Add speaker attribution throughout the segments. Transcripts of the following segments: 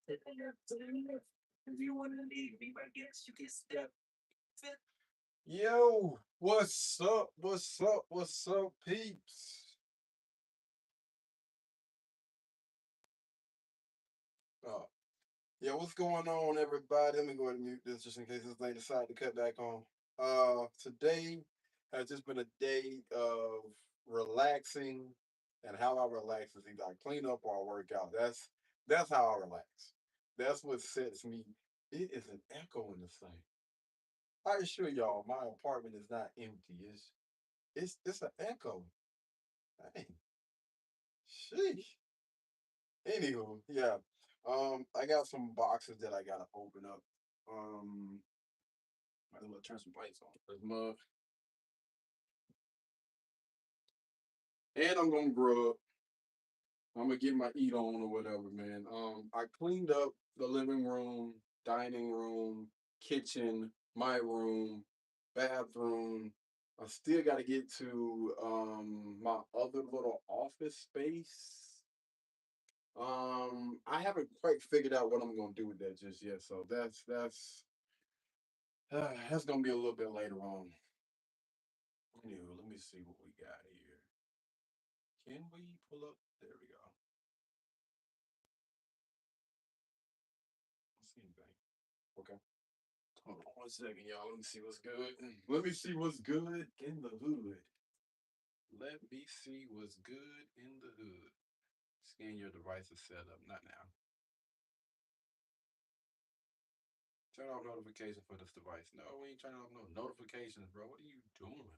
Speaker 1: If you want to be my guest, you can step.
Speaker 2: Yo, what's up? What's up? What's up, peeps? Oh, yeah, what's going on, everybody? Let me go ahead and mute this just in case this thing decides to cut back on. Today has just been a day of relaxing, and how I relax is either I clean up or I work out. That's how I relax. That's what sets me. It is an echo in this thing. I assure y'all, my apartment is not empty. It's an echo. Dang, sheesh. Anywho, yeah. I got some boxes that I gotta open up. Might as well turn some lights on this mug. And I'm gonna grub. I'm gonna get my eat on or whatever, man. I cleaned up the living room, dining room, kitchen, my room, bathroom. I still gotta get to my other little office space. I haven't quite figured out what I'm gonna do with that just yet, so that's gonna be a little bit later on. Anyway, let me see what we got here. Can we pull up? There we go. Don't see anything. Okay. Hold on 1 second, y'all. Let me see what's good. Let me see what's good in the hood. Let me see what's good in the hood. Scan your device's setup. Not now. Turn off notifications for this device. No, we ain't turning off no notifications, bro. What are you doing?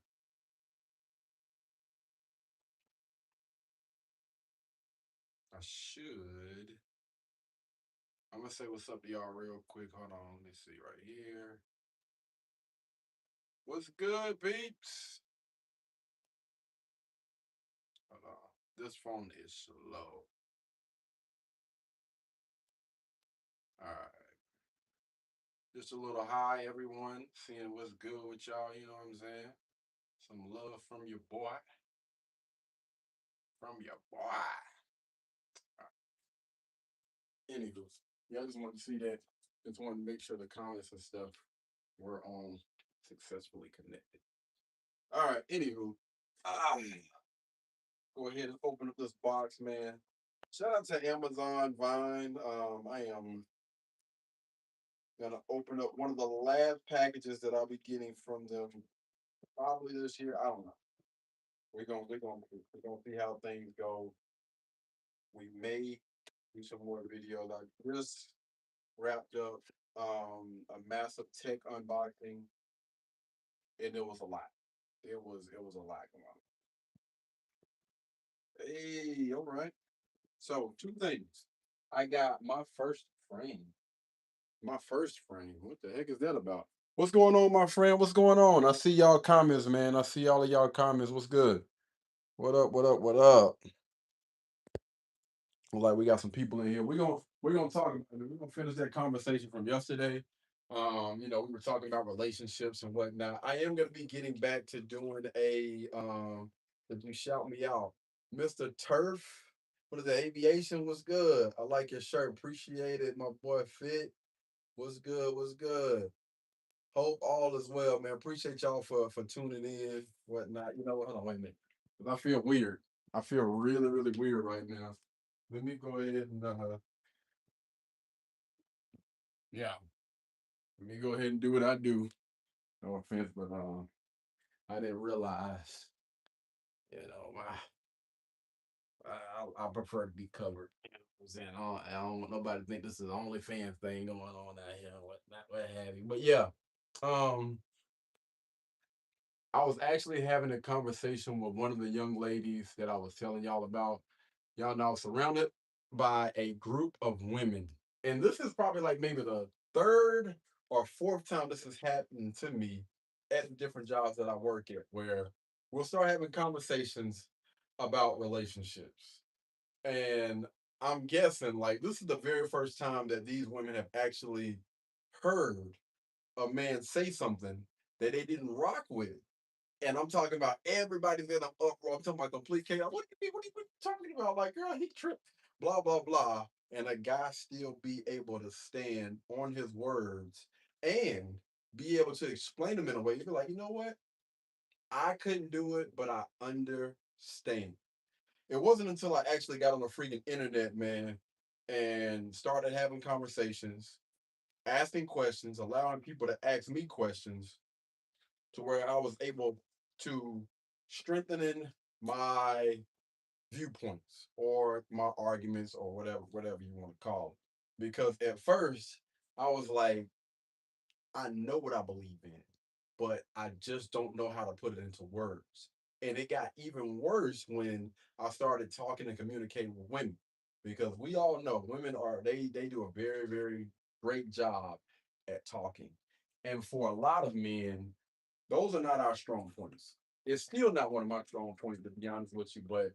Speaker 2: I should. I'm gonna say what's up to y'all real quick. Hold on, let me see right here. What's good, peeps? Hold on. This phone is slow. Alright. Just a little hi, everyone. Seeing what's good with y'all, you know what I'm saying? Some love from your boy. From your boy. Anywho, yeah, I just wanted to see that. Just wanted to make sure the comments and stuff were on successfully connected. Alright, anywho. Go ahead and open up this box, man. Shout out to Amazon Vine. I am gonna open up one of the last packages that I'll be getting from them probably this year. I don't know. We're gonna see how things go. We may do some more videos. I just wrapped up a massive tech unboxing, and it was a lot. It was a lot going on. Hey, all right. So two things. I got my first frame. My first frame. What the heck is that about? What's going on, my friend? What's going on? I see y'all comments, man. I see all of y'all comments. What's good? What up? What up? What up? Like we got some people in here. We're gonna talk about it. We're gonna finish that conversation from yesterday. We were talking about relationships and whatnot. I am gonna be getting back to doing a if you shout me out. Mr. Turf. What is the aviation? Was good. I like your shirt. Appreciate it, my boy Fit. What's good? What's good? Hope all is well, man. Appreciate y'all for tuning in, whatnot. You know what? Hold on, wait a minute. 'Cause I feel weird. I feel really, really weird right now. Let me go ahead and yeah. Let me go ahead and do what I do. No offense, but I didn't realize, I prefer to be covered. You know what I'm saying? I don't want nobody to think this is an OnlyFans thing going on out here, what have you. But yeah, um, I was actually having a conversation with one of the young ladies that I was telling y'all about. Y'all know, surrounded by a group of women. And this is probably like maybe the third or fourth time this has happened to me at the different jobs that I work at, where we'll start having conversations about relationships. And I'm guessing like this is the very first time that these women have actually heard a man say something that they didn't rock with. And I'm talking about everybody's in an uproar. I'm talking about complete chaos. What are you talking about? Like, girl, he tripped. Blah, blah, blah. and a guy still be able to stand on his words and be able to explain them in a way you'd be like, you know what? I couldn't do it, but I understand. It wasn't until I actually got on the freaking internet, man, and started having conversations, asking questions, allowing people to ask me questions to where I was able to strengthening my viewpoints or my arguments or whatever you want to call it. Because at first I was like, I know what I believe in, but I just don't know how to put it into words. And it got even worse when I started talking and communicating with women, because we all know women are they do a very great job at talking. And for a lot of men, those are not our strong points. It's still not one of my strong points, to be honest with you. But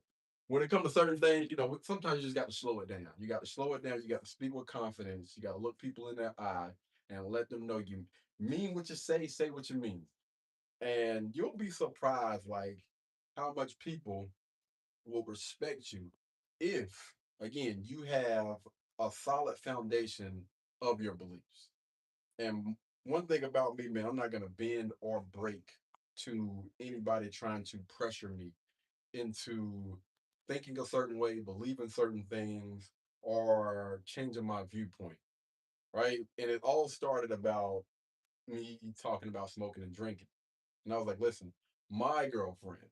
Speaker 2: when it comes to certain things, sometimes you just got to slow it down. You got to slow it down. You got to speak with confidence. You got to look people in their eye and let them know you mean what you say what you mean. And you'll be surprised, like, how much people will respect you if, again, you have a solid foundation of your beliefs. And one thing about me, man, I'm not gonna bend or break to anybody trying to pressure me into thinking a certain way, believing certain things, or changing my viewpoint. Right. And it all started about me talking about smoking and drinking. And I was like, listen, my girlfriend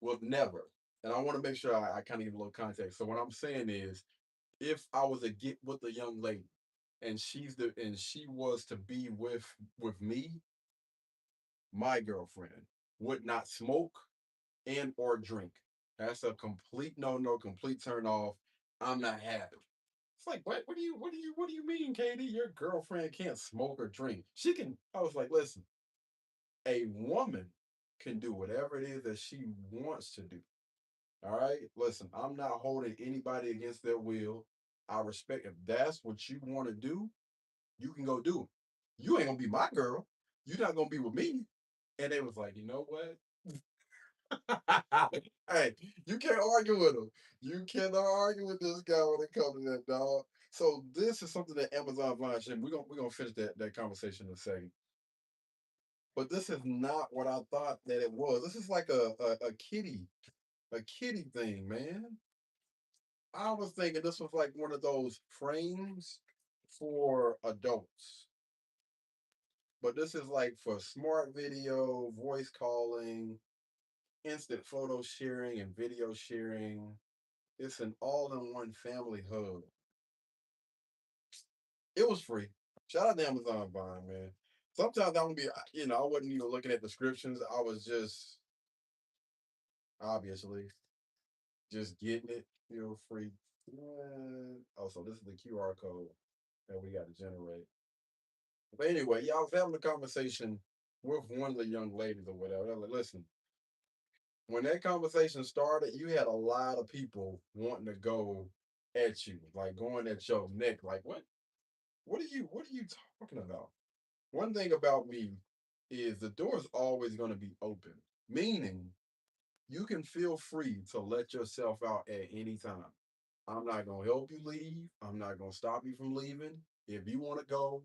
Speaker 2: will never, and I want to make sure I kind of give a little context. So what I'm saying is, if I was to get with a young lady and she was to be with me, my girlfriend would not smoke and or drink. That's a complete no, complete turn off. I'm not happy. It's like, what do you mean, Katie? Your girlfriend can't smoke or drink. She can. I was like, listen, a woman can do whatever it is that she wants to do. All right. Listen, I'm not holding anybody against their will. I respect, if that's what you want to do, you can go do it. You ain't gonna be my girl. You're not gonna be with me. And they was like, you know what? Hey, you can't argue with him. You cannot argue with this guy when it comes to that, dog. So this is something that Amazon Vine should. We're gonna finish that conversation in a second. But this is not what I thought that it was. This is like a kitty thing, man. I was thinking this was like one of those frames for adults. But this is like for smart video, voice calling, instant photo sharing, and video sharing. It's an all-in-one family hub. It was free. Shout out to Amazon Vine, man. Sometimes I would be, I wasn't even looking at descriptions. I was just obviously just getting it, free. Oh, so this is the QR code that we got to generate. But anyway, yeah, I was having a conversation with one of the young ladies or whatever. I was like, listen, when that conversation started, you had a lot of people wanting to go at you, like going at your neck. Like, what are you talking about? One thing about me is the door is always going to be open, meaning you can feel free to let yourself out at any time. I'm not going to help you leave. I'm not going to stop you from leaving. If you want to go,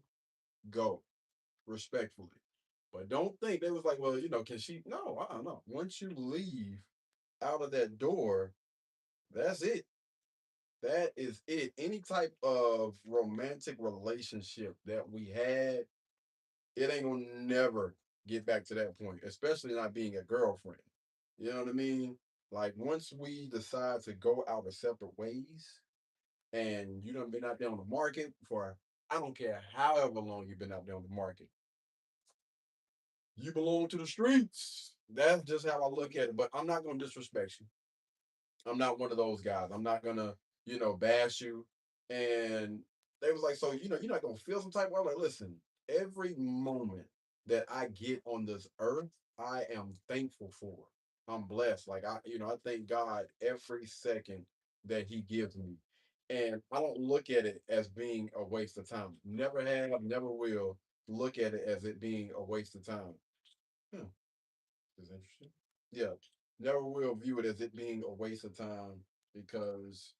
Speaker 2: go respectfully. But don't think they was like, well, can she? No, I don't know. Once you leave out of that door, that's it. That is it. Any type of romantic relationship that we had, it ain't gonna never get back to that point, especially not being a girlfriend. You know what I mean? Like once we decide to go our separate ways, and you done been out there on the market for, I don't care however long you've been out there on the market, you belong to the streets. That's just how I look at it. But I'm not gonna disrespect you. I'm not one of those guys. I'm not gonna, bash you. And they was like, so you're not gonna feel some type of way. I'm like, listen, every moment that I get on this earth, I am thankful for. I'm blessed. Like I thank God every second that He gives me. And I don't look at it as being a waste of time. Never have, never will look at it as it being a waste of time. Hmm, is interesting. Yeah, never will view it as it being a waste of time because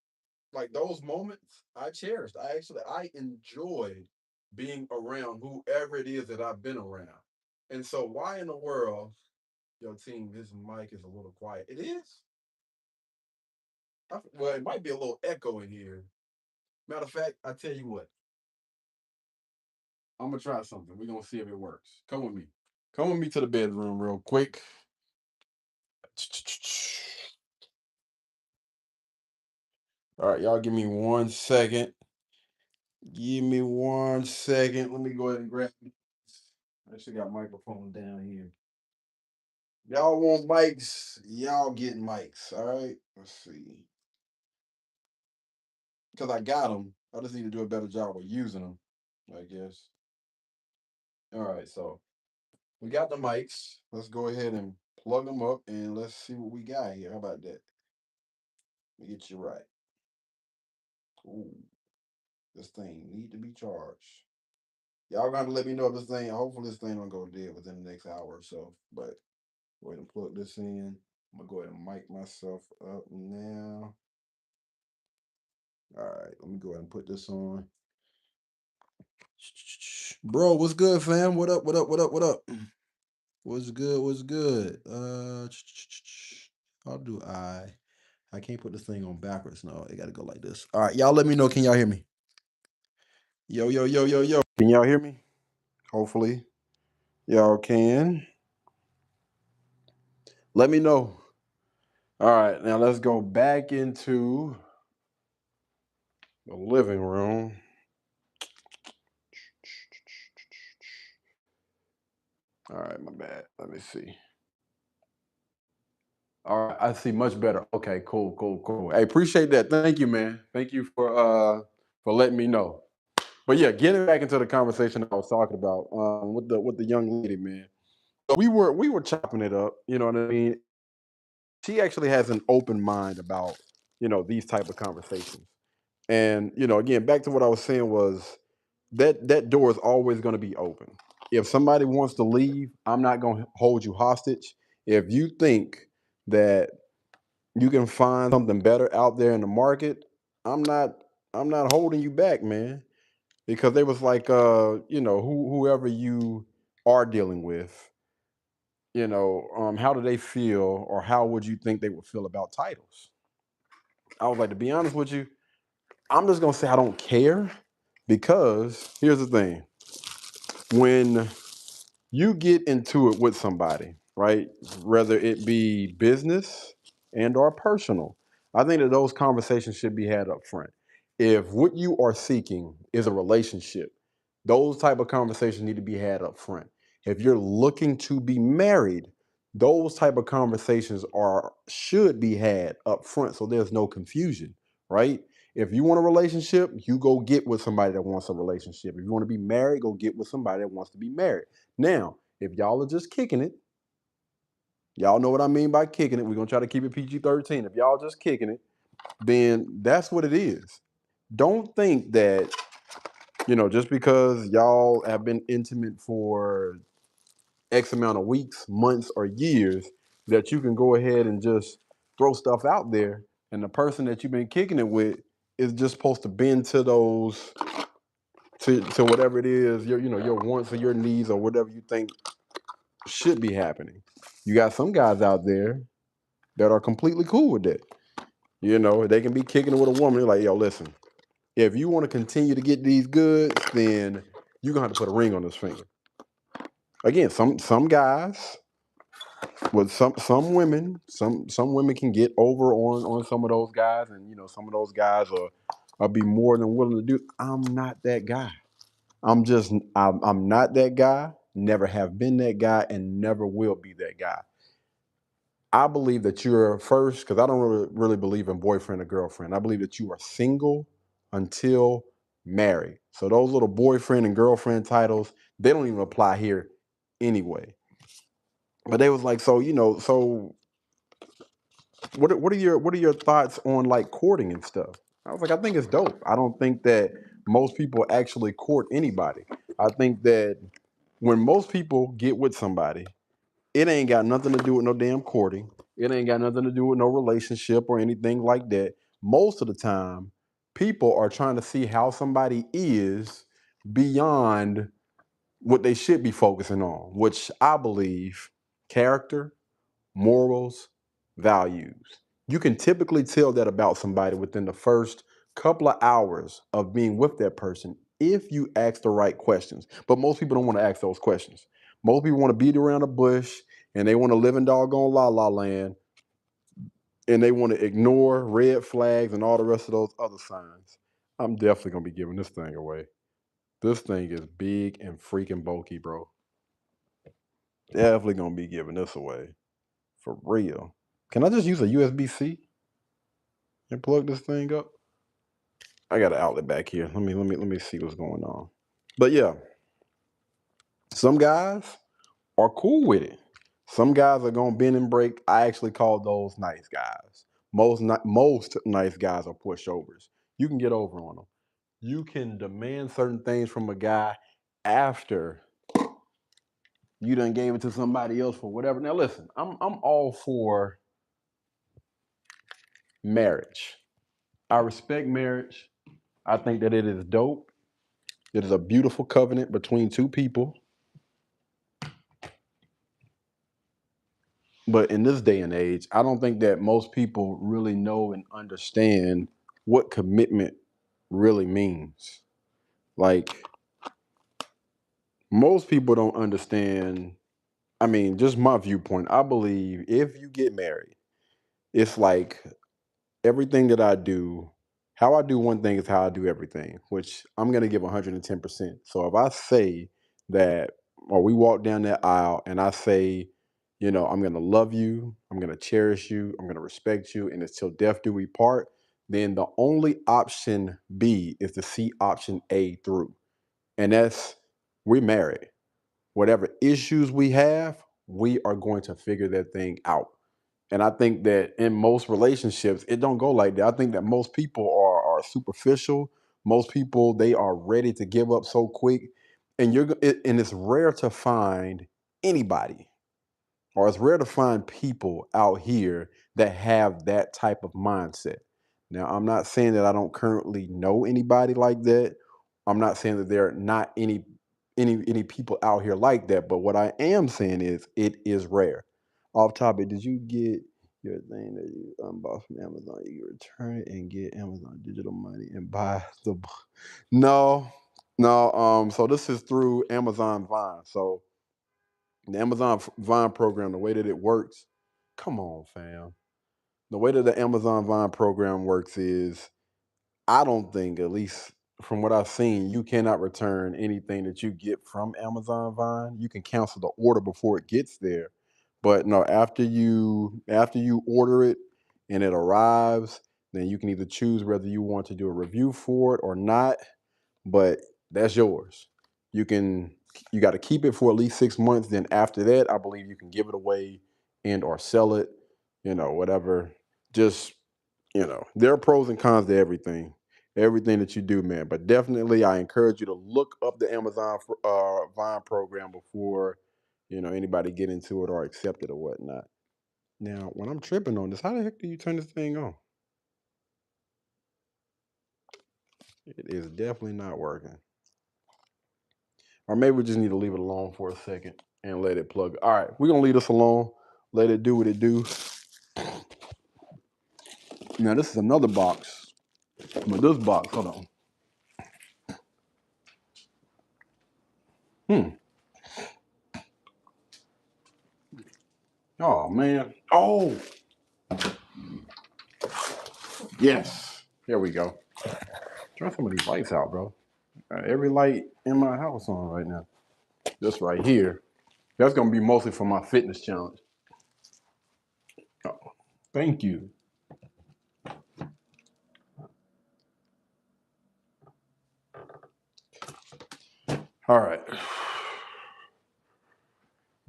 Speaker 2: like those moments I cherished. I enjoyed being around whoever it is that I've been around. And so why in the world, yo team, this mic is a little quiet. It is? Well, it might be a little echo in here. Matter of fact, I tell you what, I'm gonna try something. We're gonna see if it works. Come with me. Come with me to the bedroom real quick. All right, y'all give me 1 second. Give me 1 second. Let me go ahead and grab. I actually got microphone down here. Y'all want mics? Y'all get mics. All right. Let's see. Because I got them. I just need to do a better job of using them, I guess. All right. So we got the mics. Let's go ahead and plug them up and let's see what we got here. How about that? Let me get you right. Ooh, this thing need to be charged. Y'all gonna have to let me know if this thing. Hopefully, this thing don't go dead within the next hour or so. But go ahead and plug this in. I'm gonna go ahead and mic myself up now. All right, let me go ahead and put this on. Bro, what's good, fam? What up? What up? What up? What up? What's good? What's good? How do I? I can't put this thing on backwards. No, it got to go like this. All right, y'all. Let me know. Can y'all hear me? Yo, yo, yo, yo, yo. Can y'all hear me? Hopefully, y'all can. Let me know. All right, now let's go back into the living room. All right, my bad. Let me see. All right, I see much better. Okay, cool, cool, cool. Hey, appreciate that. Thank you, man. Thank you for letting me know. But yeah, getting back into the conversation I was talking about with the young lady, man. So we were chopping it up. You know what I mean? She actually has an open mind about these type of conversations. And again, back to what I was saying was that door is always going to be open. If somebody wants to leave, I'm not going to hold you hostage. If you think that you can find something better out there in the market, I'm not I'm not holding you back, man. Because they was like whoever you are dealing with, how do they feel or how would you think they would feel about titles? I was like, to be honest with you, I'm just gonna say I don't care because here's the thing. When you get into it with somebody, right? Whether it be business and or personal, I think that those conversations should be had up front. If what you are seeking is a relationship, those type of conversations need to be had up front. If you're looking to be married, those type of conversations are should be had up front so there's no confusion, right? If you want a relationship, you go get with somebody that wants a relationship. If you want to be married, go get with somebody that wants to be married. Now, if y'all are just kicking it, y'all know what I mean by kicking it. We're gonna try to keep it PG-13. If y'all just kicking it, then that's what it is. Don't think that, just because y'all have been intimate for X amount of weeks, months, or years, that you can go ahead and just throw stuff out there. And the person that you've been kicking it with is just supposed to bend to those to whatever it is, your wants or your needs or whatever you think should be happening. You got some guys out there that are completely cool with that. They can be kicking it with a woman. They're like, yo, listen, if you want to continue to get these goods, then you're gonna have to put a ring on this finger. Again, some guys with some women, some women can get over on some of those guys, and some of those guys are be more than willing to do. I'm not that guy. I'm not that guy. Never have been that guy, and never will be that guy. I believe that you're first, because I don't really believe in boyfriend or girlfriend. I believe that you are single until married. So those little boyfriend and girlfriend titles, they don't even apply here anyway. But they was like, so what are your thoughts on like courting and stuff? I was like, I think it's dope. I don't think that most people actually court anybody. I think that when most people get with somebody, it ain't got nothing to do with no damn courting. It ain't got nothing to do with no relationship or anything like that. Most of the time,
Speaker 3: people are trying to see how somebody is beyond what they should be focusing on, which I believe character, morals, values. You can typically tell that about somebody within the first couple of hours of being with that person if you ask the right questions. But most people don't want to ask those questions. Most people want to beat around the bush and they want to live in doggone la la land and they want to ignore red flags and all the rest of those other signs. I'm definitely going to be giving this thing away. This thing is big and freaking bulky, bro. Definitely going to be giving this away. For real. Can I just use a USB-C and plug this thing up? I got an outlet back here. Let me see what's going on. But yeah, some guys are cool with it. Some guys are gonna bend and break. I actually call those nice guys. Most nice guys are pushovers. You can get over on them. You can demand certain things from a guy after you done gave it to somebody else for whatever. Now listen, I'm all for marriage. I respect marriage. I think that it is dope. It is a beautiful covenant between two people. But in this day and age, I don't think that most people really know and understand what commitment really means. Like, most people don't understand. I mean, just my viewpoint. I believe if you get married, it's like everything that I do, how I do one thing is how I do everything, which I'm going to give 110%. So if I say that, or we walk down that aisle and I say, I'm going to love you, I'm going to cherish you, I'm going to respect you, and it's till death do we part, then the only option B is to see option A through. And that's, we're married. Whatever issues we have, we are going to figure that thing out. And I think that in most relationships, it don't go like that. I think that most people are superficial. Most people, they are ready to give up so quick. And and it's rare to find anybody, or it's rare to find people out here that have that type of mindset. Now, I'm not saying that I don't currently know anybody like that. I'm not saying that there are not any people out here like that. But what I am saying is it is rare. Off topic, did you get your thing that you bought from Amazon? You can return it and get Amazon digital money and buy the no, no. So this is through Amazon Vine. So the Amazon Vine program, the way that it works, come on, fam. The way that the Amazon Vine program works is, I don't think, at least from what I've seen, you cannot return anything that you get from Amazon Vine. You can cancel the order before it gets there, but no, after you order it and it arrives, then you can either choose whether you want to do a review for it or not, but that's yours. You can you got to keep it for at least 6 months. Then after that, I believe you can give it away and or sell it. Whatever. Just there are pros and cons to everything that you do, man. But definitely, I encourage you to look up the Amazon Vine program before anybody get into it or accept it or whatnot. Now, when I'm tripping on this, how the heck do you turn this thing on? It is definitely not working. Or maybe we just need to leave it alone for a second and let it plug. All right, we're gonna leave this alone. Let it do what it do. Now this is another box, but this box, hold on. Hmm. Oh man. Oh yes. There we go. Turn some of these lights out, bro. Every light in my house on right now. This right here. That's gonna be mostly for my fitness challenge. Oh, thank you. All right.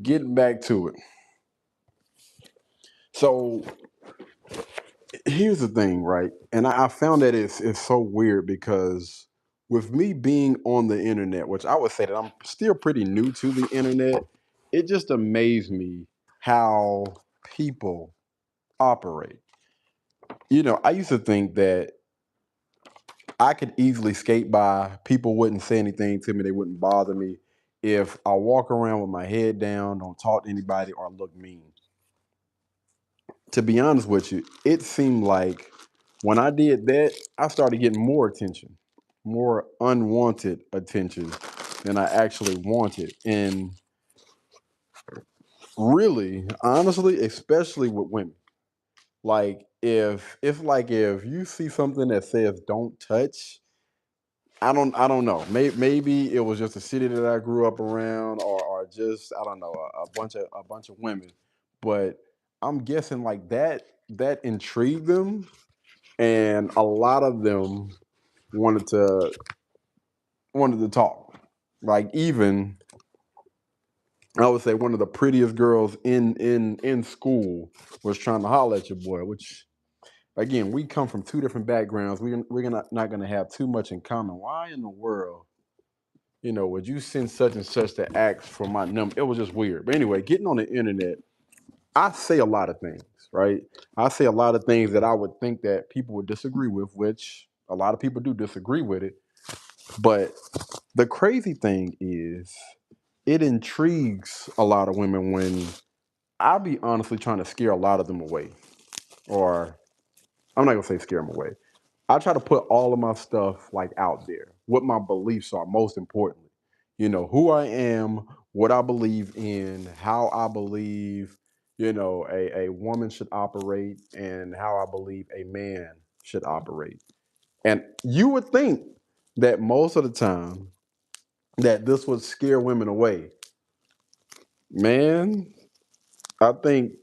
Speaker 3: Getting back to it. So here's the thing, right? And I found that it's so weird because with me being on the internet, which I would say that I'm still pretty new to the internet, it just amazed me how people operate. I used to think that I could easily skate by. People wouldn't say anything to me. They wouldn't bother me if I walk around with my head down, don't talk to anybody, or look mean. To be honest with you, it seemed like when I did that, I started getting more attention, more unwanted attention than I actually wanted. And really, honestly, especially with women. Like if you see something that says don't touch, I don't know. Maybe it was just the city that I grew up around, or just I don't know a bunch of women. But I'm guessing like that intrigued them, and a lot of them wanted to wanted to talk. Like even I would say one of the prettiest girls in school was trying to holler at your boy, which again we come from two different backgrounds. We're not gonna have too much in common. Why in the world? Would you send such and such to ask for my number? It was just weird. But anyway, getting on the internet, I say a lot of things, right? I say a lot of things that I would think that people would disagree with, which a lot of people do disagree with it. But the crazy thing is, it intrigues a lot of women when I'll be honestly trying to scare a lot of them away. Or I'm not gonna say scare them away. I try to put all of my stuff like out there, what my beliefs are, most importantly. Who I am, what I believe in, how I believe, a woman should operate, and how I believe a man should operate. And you would think that most of the time that this would scare women away. Man, I think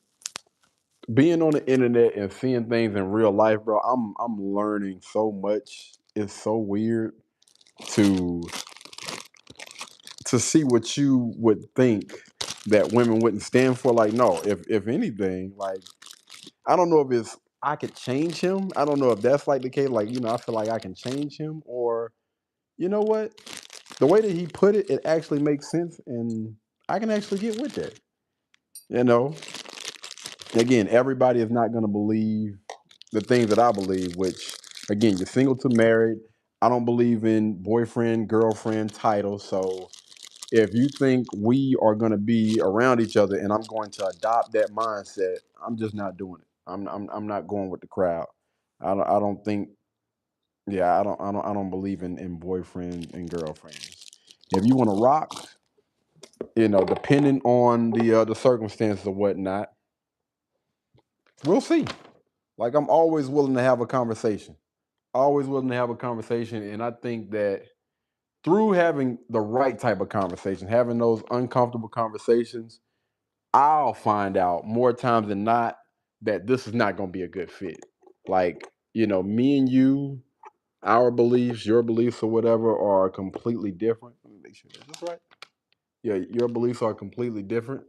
Speaker 3: being on the internet and seeing things in real life, bro, I'm learning so much. It's so weird to to see what you would think that women wouldn't stand for. Like, no, if anything, like I don't know if it's I could change him. I don't know if that's like the case. Like, I feel like I can change him, or you know what? The way that he put it, it actually makes sense, and I can actually get with that. You know, again, everybody is not going to believe the things that I believe, which, again, you're single to married. I don't believe in boyfriend, girlfriend titles. So if you think we are going to be around each other and I'm going to adopt that mindset, I'm just not doing it. I'm not going with the crowd. I don't think, yeah, I don't believe in boyfriend and girlfriends. If you want to rock, depending on the circumstances or whatnot, we'll see. Like I'm always willing to have a conversation. Always willing to have a conversation, and I think that through having the right type of conversation, having those uncomfortable conversations, I'll find out more times than not that this is not going to be a good fit. Like me and you, our beliefs, your beliefs, or whatever, are completely different. Let me make sure that's right. Yeah, your beliefs are completely different.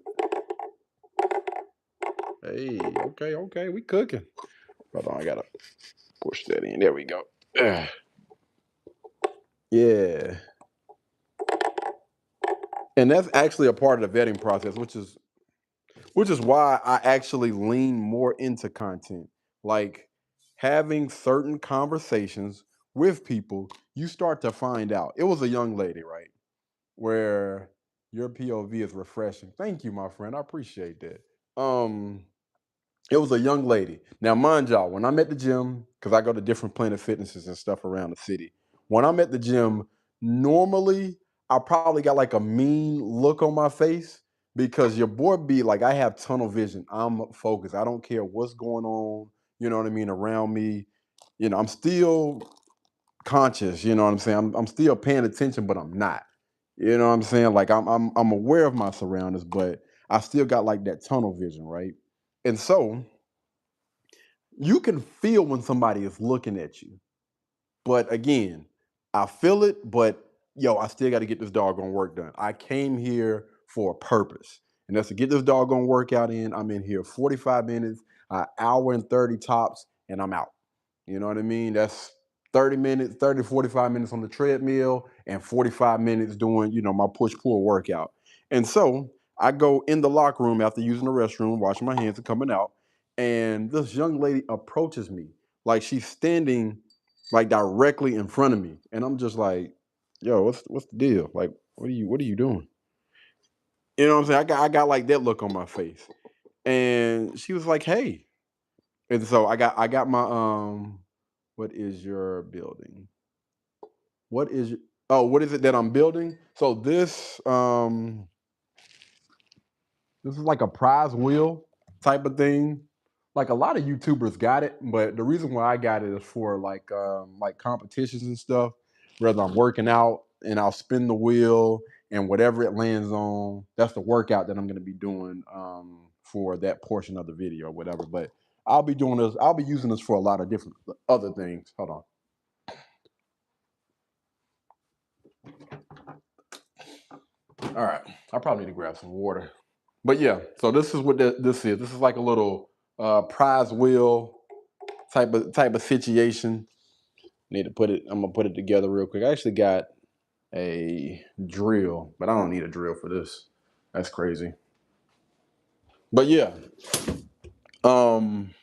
Speaker 3: Hey, okay, okay, we cooking. Hold on, I gotta push that in. There we go. Yeah, and that's actually a part of the vetting process, which is why I actually lean more into content, like having certain conversations with people. You start to find out. It was a young lady, right, where your POV is refreshing. Thank you, my friend. I appreciate that. Um, It was a young lady. Now, mind y'all, when I'm at the gym, because I go to different Planet Fitnesses and stuff around the city, when I'm at the gym, normally I probably got like a mean look on my face because your boy be like, I have tunnel vision. I'm focused. I don't care what's going on, you know what I mean, around me. I'm still conscious, you know what I'm saying? I'm still paying attention, but I'm not. You know what I'm saying? Like I'm aware of my surroundings, but I still got like that tunnel vision, right? And so you can feel when somebody is looking at you. But again, I feel it, but yo, I still got to get this doggone work done. I came here for a purpose, and that's to get this doggone workout in. I'm in here 45 minutes, an hour and 30 tops, and I'm out. You know what I mean? That's 30 minutes, 30 to 45 minutes on the treadmill, and 45 minutes doing, my push pull workout. And so I go in the locker room after using the restroom, washing my hands and coming out. And this young lady approaches me like she's standing like directly in front of me, and I'm just like, "Yo, what's the deal? Like, what are you doing?" You know what I'm saying? I got like that look on my face, and she was like, "Hey," and so I got my what is your building? What is your, oh, what is it that I'm building? So this is like a prize wheel type of thing. Like a lot of YouTubers got it, but the reason why I got it is for like competitions and stuff. Whether I'm working out and I'll spin the wheel and whatever it lands on, that's the workout that I'm going to be doing for that portion of the video or whatever. But I'll be doing this. I'll be using this for a lot of different other things. Hold on. All right, I probably need to grab some water. But yeah, so this is what this is. This is like a little prize wheel type of situation. Need to put it. I'm gonna put it together real quick. I actually got a drill, but I don't need a drill for this. That's crazy. But yeah, um,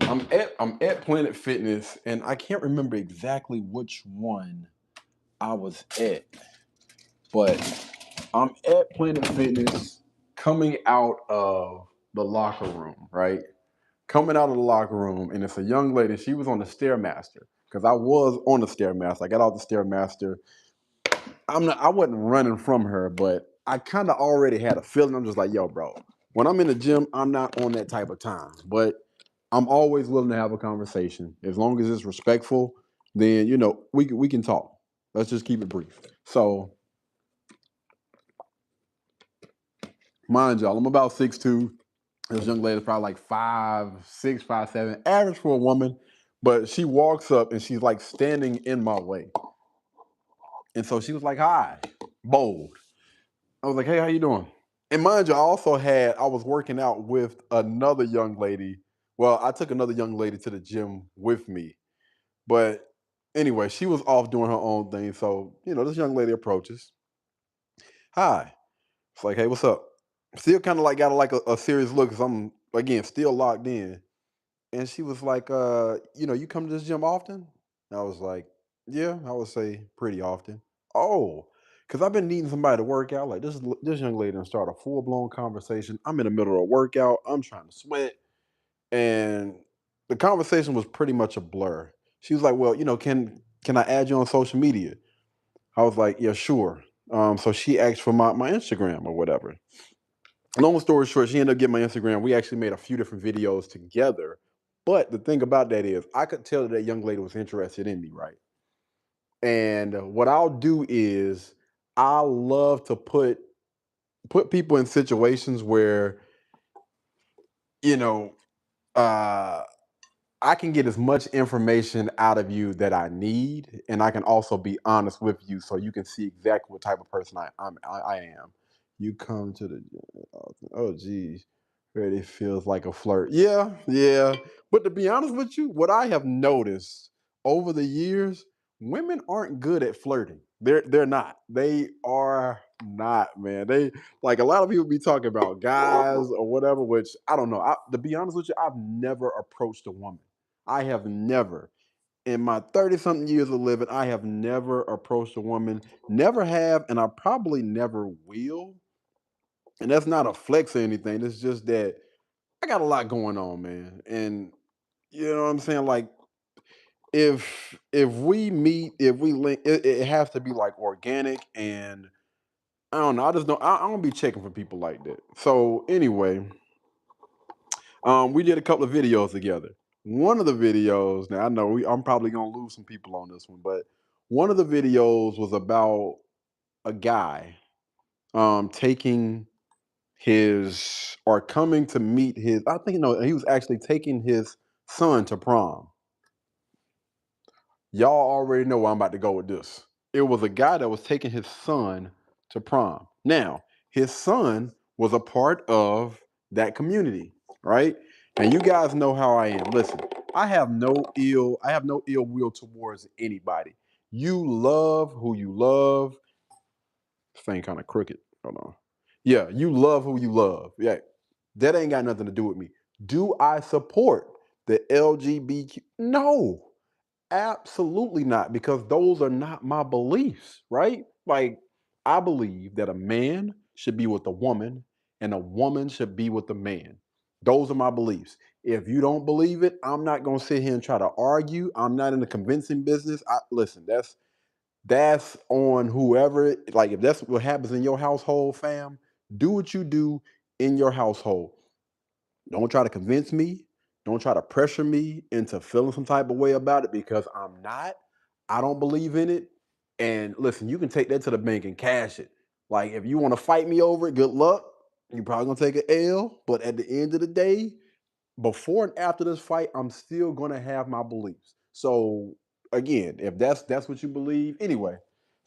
Speaker 3: I'm at Planet Fitness, and I can't remember exactly which one I was at, but I'm at Planet Fitness, coming out of the locker room, right? Coming out of the locker room, and it's a young lady. She was on the Stairmaster because I was on the Stairmaster. I got off the Stairmaster. I wasn't running from her, but I kind of already had a feeling. I'm just like, yo, bro. When I'm in the gym, I'm not on that type of time, but I'm always willing to have a conversation as long as it's respectful. Then we can talk. Let's just keep it brief. So, mind y'all, I'm about 6'2". This young lady is probably like 5'6", 5'7", average for a woman. But she walks up and she's like standing in my way. And so she was like, "Hi," bold. I was like, "Hey, how you doing?" And mind you, I was working out with another young lady. Well, I took another young lady to the gym with me. But anyway, she was off doing her own thing. So, this young lady approaches. "Hi." It's like, "Hey, what's up?" Still kind of like got a serious look because I'm, again, still locked in. And she was like, "You come to this gym often?" And I was like, "Yeah, I would say pretty often." "Oh, because I've been needing somebody to work out. Like this young lady and start a full blown conversation. I'm in the middle of a workout. I'm trying to sweat, and the conversation was pretty much a blur. She was like, "Well, can I add you on social media?" I was like, "Yeah, sure." So she asked for my Instagram or whatever. Long story short, she ended up getting my Instagram. We actually made a few different videos together. But the thing about that is, I could tell that young lady was interested in me, right? And what I'll do is, I love to put people in situations where you know uh, I can get as much information out of you that I need, and I can also be honest with you, so you can see exactly what type of person I am. You come to the oh geez, already feels like a flirt. Yeah, yeah. But to be honest with you, what I have noticed over the years, women aren't good at flirting. They're not. They are not, man. They like a lot of people be talking about guys or whatever, which I don't know. To be honest with you, I've never approached a woman. I have never, in my 30 something years of living, I have never approached a woman. Never have, and I probably never will. And that's not a flex or anything. It's just that I got a lot going on, man. And you know what I'm saying? Like, if we meet, if we link, it has to be like organic, and I don't know. I just don't. I don't be checking for people like that. So anyway, we did a couple of videos together. One of the videos, now I know I'm probably gonna lose some people on this one, but one of the videos was about a guy taking his or coming to meet his. I think no, he was actually taking his son to prom. Y'all already know where I'm about to go with this. It was a guy that was taking his son to prom. Now, his son was a part of that community, right? And you guys know how I am. Listen, I have no ill will towards anybody. You love who you love. This thing kind of crooked. Hold on. Yeah, you love who you love. Yeah. That ain't got nothing to do with me. Do I support the LGBTQ. No, absolutely not, because those are not my beliefs, right? Like, I believe that a man should be with a woman and a woman should be with a man. Those are my beliefs. If you don't believe it, I'm not going to sit here and try to argue. I'm not in the convincing business. Listen, that's on whoever. Like, if that's what happens in your household, fam, do what you do in your household. Don't try to convince me. Don't try to pressure me into feeling some type of way about it, because I'm not. I don't believe in it. And listen, you can take that to the bank and cash it. Like, if you want to fight me over it, good luck. You're probably gonna take an L. But at the end of the day, before and after this fight, I'm still gonna have my beliefs. So again, if that's what you believe, anyway.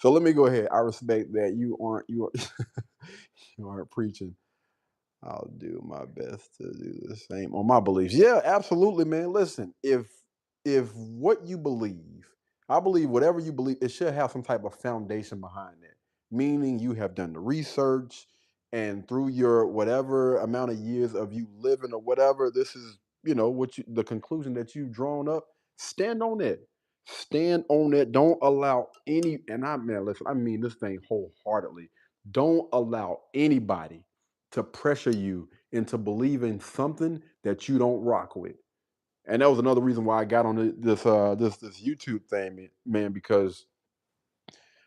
Speaker 3: So let me go ahead. I respect that you aren't preaching. I'll do my best to do the same on my beliefs. Yeah, absolutely, man. Listen, if what you believe, I believe whatever you believe, it should have some type of foundation behind it. Meaning you have done the research, and through your whatever amount of years of you living or whatever, this is, what the conclusion that you've drawn up. Stand on it. Stand on it. Don't allow any, and I man, listen, I mean this thing wholeheartedly. Don't allow anybody to pressure you into believing something that you don't rock with. And that was another reason why I got on this YouTube thing, man, because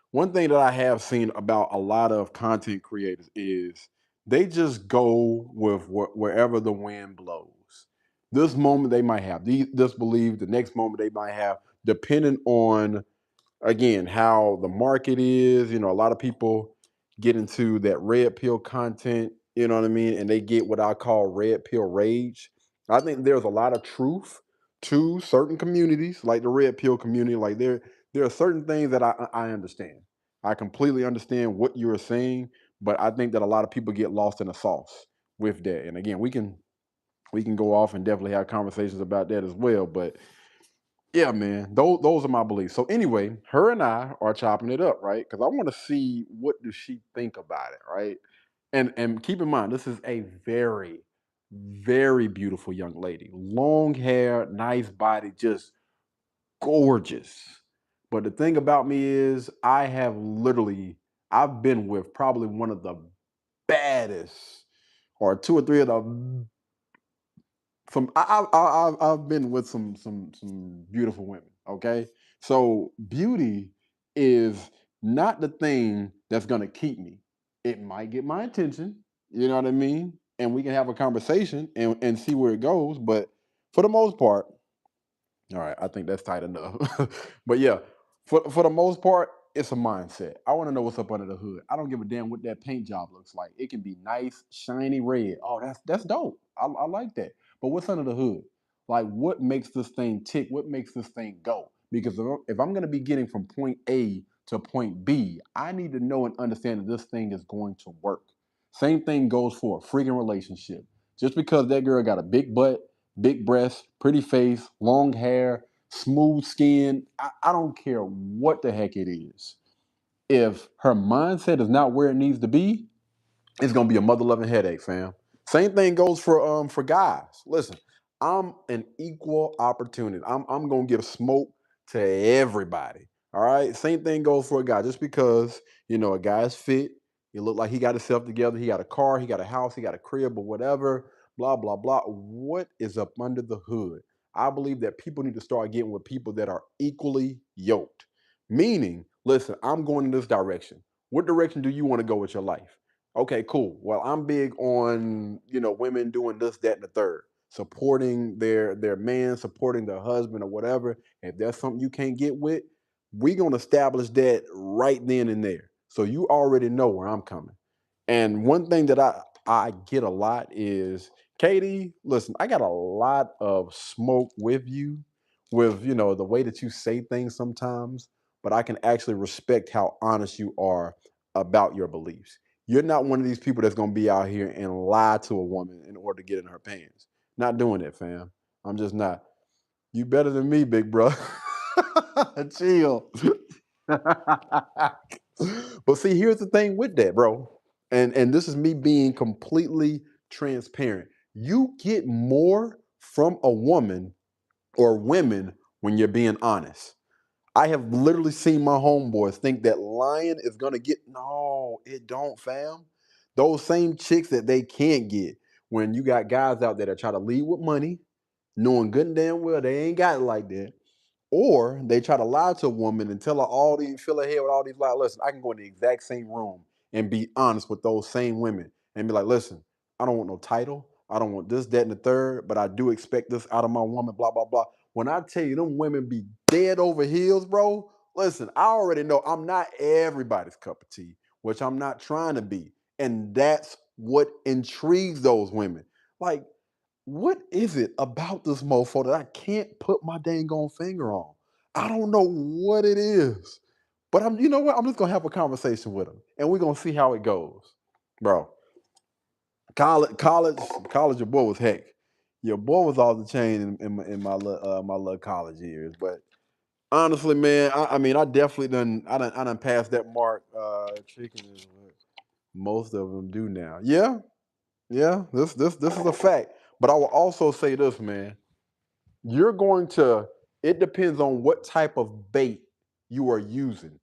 Speaker 3: one thing that I have seen about a lot of content creators is they just go with wherever the wind blows. This moment they might have this belief, the next moment they might have, depending on, again, how the market is. A lot of people get into that red pill content, you know what I mean, and they get what I call red pill rage. I think there's a lot of truth to certain communities, like the red pill community. Like, there are certain things that I understand. I completely understand what you're saying, but I think that a lot of people get lost in the sauce with that. And again, we can go off and definitely have conversations about that as well. But yeah, man, those are my beliefs. So anyway, her and I are chopping it up, right? Because I want to see what does she think about it, right? And keep in mind, this is a very, very beautiful young lady. Long hair, nice body, just gorgeous. But the thing about me is, I've been with probably one of the baddest, or two or three of the I've been with some beautiful women. Okay, so beauty is not the thing that's gonna keep me. It might get my attention. You know what I mean? And we can have a conversation and see where it goes. But for the most part, all right, I think that's tight enough. But yeah, for the most part, it's a mindset. I want to know what's up under the hood. I don't give a damn what that paint job looks like. It can be nice, shiny red. Oh, that's dope. I like that. But what's under the hood? Like, what makes this thing tick? What makes this thing go? Because if I'm going to be getting from point A to point B, I need to know and understand that this thing is going to work. Same thing goes for a freaking relationship. Just because that girl got a big butt, big breasts, pretty face, long hair, smooth skin. I don't care what the heck it is. If her mindset is not where it needs to be, it's gonna be a mother loving headache, fam. Same thing goes for guys. Listen, I'm an equal opportunity. I'm gonna give smoke to everybody. All right. Same thing goes for a guy. Just because a guy's fit, he look like he got himself together. He got a car, he got a house, he got a crib, or whatever. Blah blah blah. What is up under the hood? I believe that people need to start getting with people that are equally yoked. Meaning, listen, I'm going in this direction. What direction do you want to go with your life? Okay, cool. Well, I'm big on, women doing this, that, and the third, supporting their man, supporting their husband or whatever. If that's something you can't get with, we're gonna establish that right then and there. So you already know where I'm coming. And one thing that I get a lot is, Katie, listen, I got a lot of smoke with you, with the way that you say things sometimes, but I can actually respect how honest you are about your beliefs. You're not one of these people that's gonna be out here and lie to a woman in order to get in her pants. Not doing it, fam. I'm just not. You better than me, big bro. Chill. But see, here's the thing with that, bro. And this is me being completely transparent. You get more from a woman or women when you're being honest. I have literally seen my homeboys think that lying is gonna get no, it don't, fam. Those same chicks that they can't get when you got guys out there that try to lead with money, knowing good and damn well they ain't got it like that. Or they try to lie to a woman and tell her all these, fill her head with all these lies. Listen, I can go in the exact same room and be honest with those same women and be like, listen, I don't want no title. I don't want this, that, and the third, but I do expect this out of my woman, blah, blah, blah. When I tell you them women be dead over heels, bro, listen, I already know I'm not everybody's cup of tea, which I'm not trying to be. And that's what intrigues those women. Like, what is it about this mofo that I can't put my dang on finger on? I don't know what it is. But you know what? I'm just gonna have a conversation with him and we're gonna see how it goes. Bro, college, your boy was heck. Your boy was off the chain my little college years. But honestly, man, I mean, I definitely I done passed that mark. Chicken is what most of them do now. Yeah, yeah, this is a fact. But I will also say this, man. You're going to, it depends on what type of bait you are using.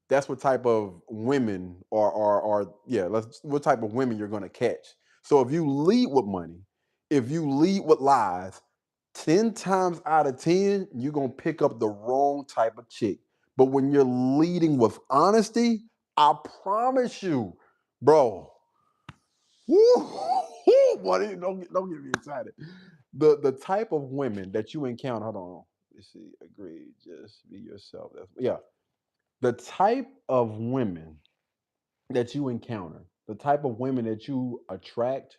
Speaker 3: That's what type of women are yeah, what type of women you're going to catch. So if you lead with money, if you lead with lies, 10 times out of 10, you're going to pick up the wrong type of chick. But when you're leading with honesty, I promise you, bro, woo, buddy, don't get me excited. The type of women that you encounter. Hold on. Let's see. Agree. Just be yourself. Yeah. The type of women that you encounter, the type of women that you attract,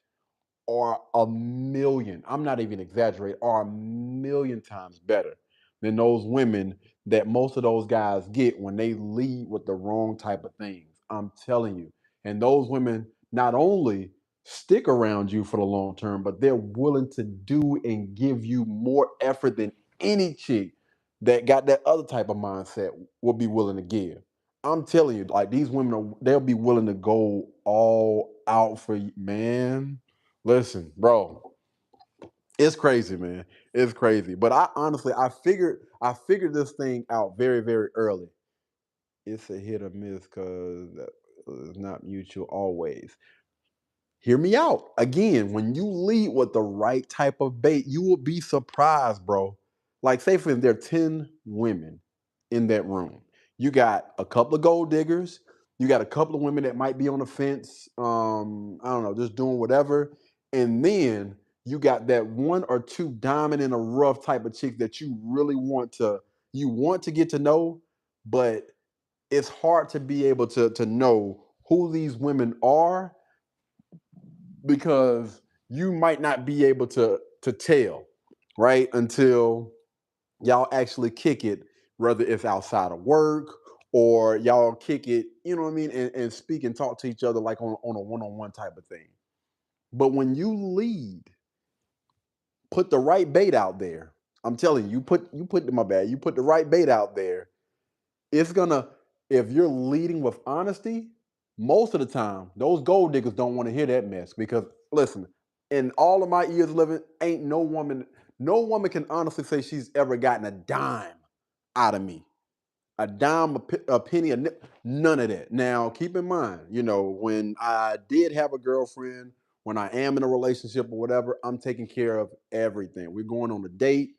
Speaker 3: are a million, I'm not even exaggerating, are a million times better than those women that most of those guys get when they lead with the wrong type of things. I'm telling you. And those women not only stick around you for the long term, but they're willing to do and give you more effort than any chick that got that other type of mindset will be willing to give. I'm telling you, like these women they'll be willing to go all out for you, man. Listen, bro, it's crazy, man. It's crazy. But I honestly, I figured this thing out very, very early. It's a hit or miss because it's not mutual always. Hear me out. Again, when you lead with the right type of bait, you will be surprised, bro. Like, say for instance, there are 10 women in that room. You got a couple of gold diggers, you got a couple of women that might be on the fence, I don't know, just doing whatever. And then you got that one or two diamond in a rough type of chick that you want to get to know, but it's hard to be able to know who these women are because you might not be able to tell, right, until y'all actually kick it, whether it's outside of work or y'all kick it, you know what I mean, and speak and talk to each other like on a one-on-one type of thing. But when you lead, put the right bait out there. I'm telling you, you put my bad, you put the right bait out there. It's gonna, if you're leading with honesty, most of the time those gold diggers don't want to hear that mess because listen, in all of my years living, ain't no woman can honestly say she's ever gotten a dime out of me, a dime, a penny, none of that. Now, keep in mind, when I did have a girlfriend, when I am in a relationship or whatever, I'm taking care of everything. We're going on a date,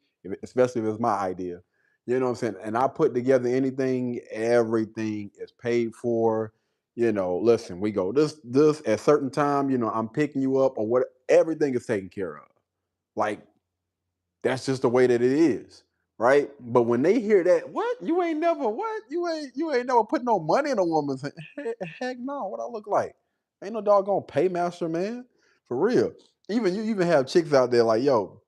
Speaker 3: especially if it's my idea. You know what I'm saying? And I put together anything, everything is paid for. Listen, we go this at certain time. I'm picking you up or what. Everything is taken care of. Like that's just the way that it is, right? But when they hear that, what you ain't never what you ain't never put no money in a woman's hand. Heck no, what I look like? Ain't no doggone paymaster, man, for real. Even you even have chicks out there like, yo,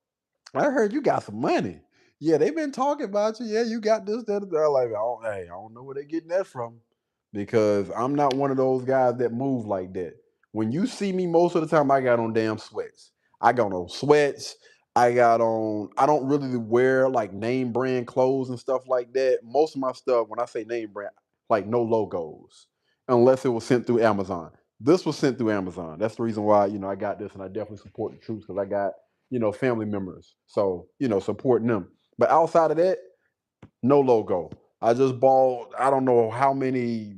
Speaker 3: I heard you got some money. Yeah, they've been talking about you. Yeah, you got this, that, and that. Like, oh, hey, I don't know where they're getting that from because I'm not one of those guys that move like that. When you see me, most of the time, I got on damn sweats. I got on sweats. I don't really wear like name brand clothes and stuff like that. Most of my stuff, when I say name brand, like no logos, unless it was sent through Amazon. This was sent through Amazon. That's the reason why, I got this and I definitely support the troops because I got, family members. So, supporting them. But outside of that, no logo. I just bought, I don't know how many,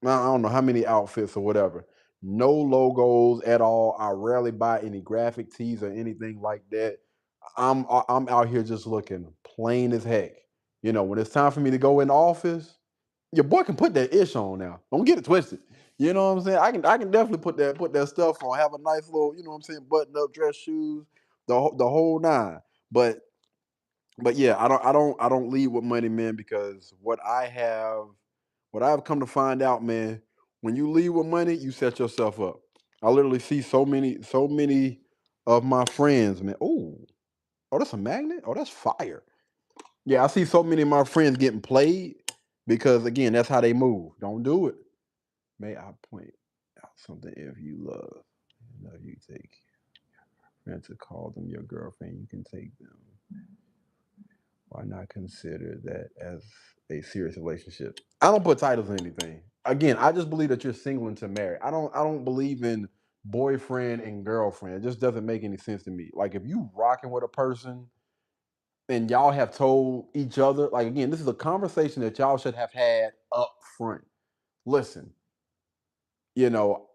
Speaker 3: I don't know how many outfits or whatever. No logos at all. I rarely buy any graphic tees or anything like that. I'm out here just looking plain as heck. You know, when it's time for me to go in the office, your boy can put that ish on now. Don't get it twisted. You know what I'm saying? I can definitely put that stuff on. Have a nice little, you know what I'm saying, button up dress shoes, the whole nine. But but yeah, I don't lead with money, man, because what I've come to find out, man, when you lead with money, you set yourself up. I literally see so many of my friends, man. Oh, that's a magnet. Oh, that's fire. Yeah, I see so many of my friends getting played because again, that's how they move. Don't do it. May I point out something? If you love, you take friends to call them your girlfriend, you can take them. Why not consider that as a serious relationship? I don't put titles in anything. Again, I just believe that you're single until married. I don't believe in boyfriend and girlfriend. It just doesn't make any sense to me. Like if you rocking with a person and y'all have told each other, like again, this is a conversation that y'all should have had up front. Listen,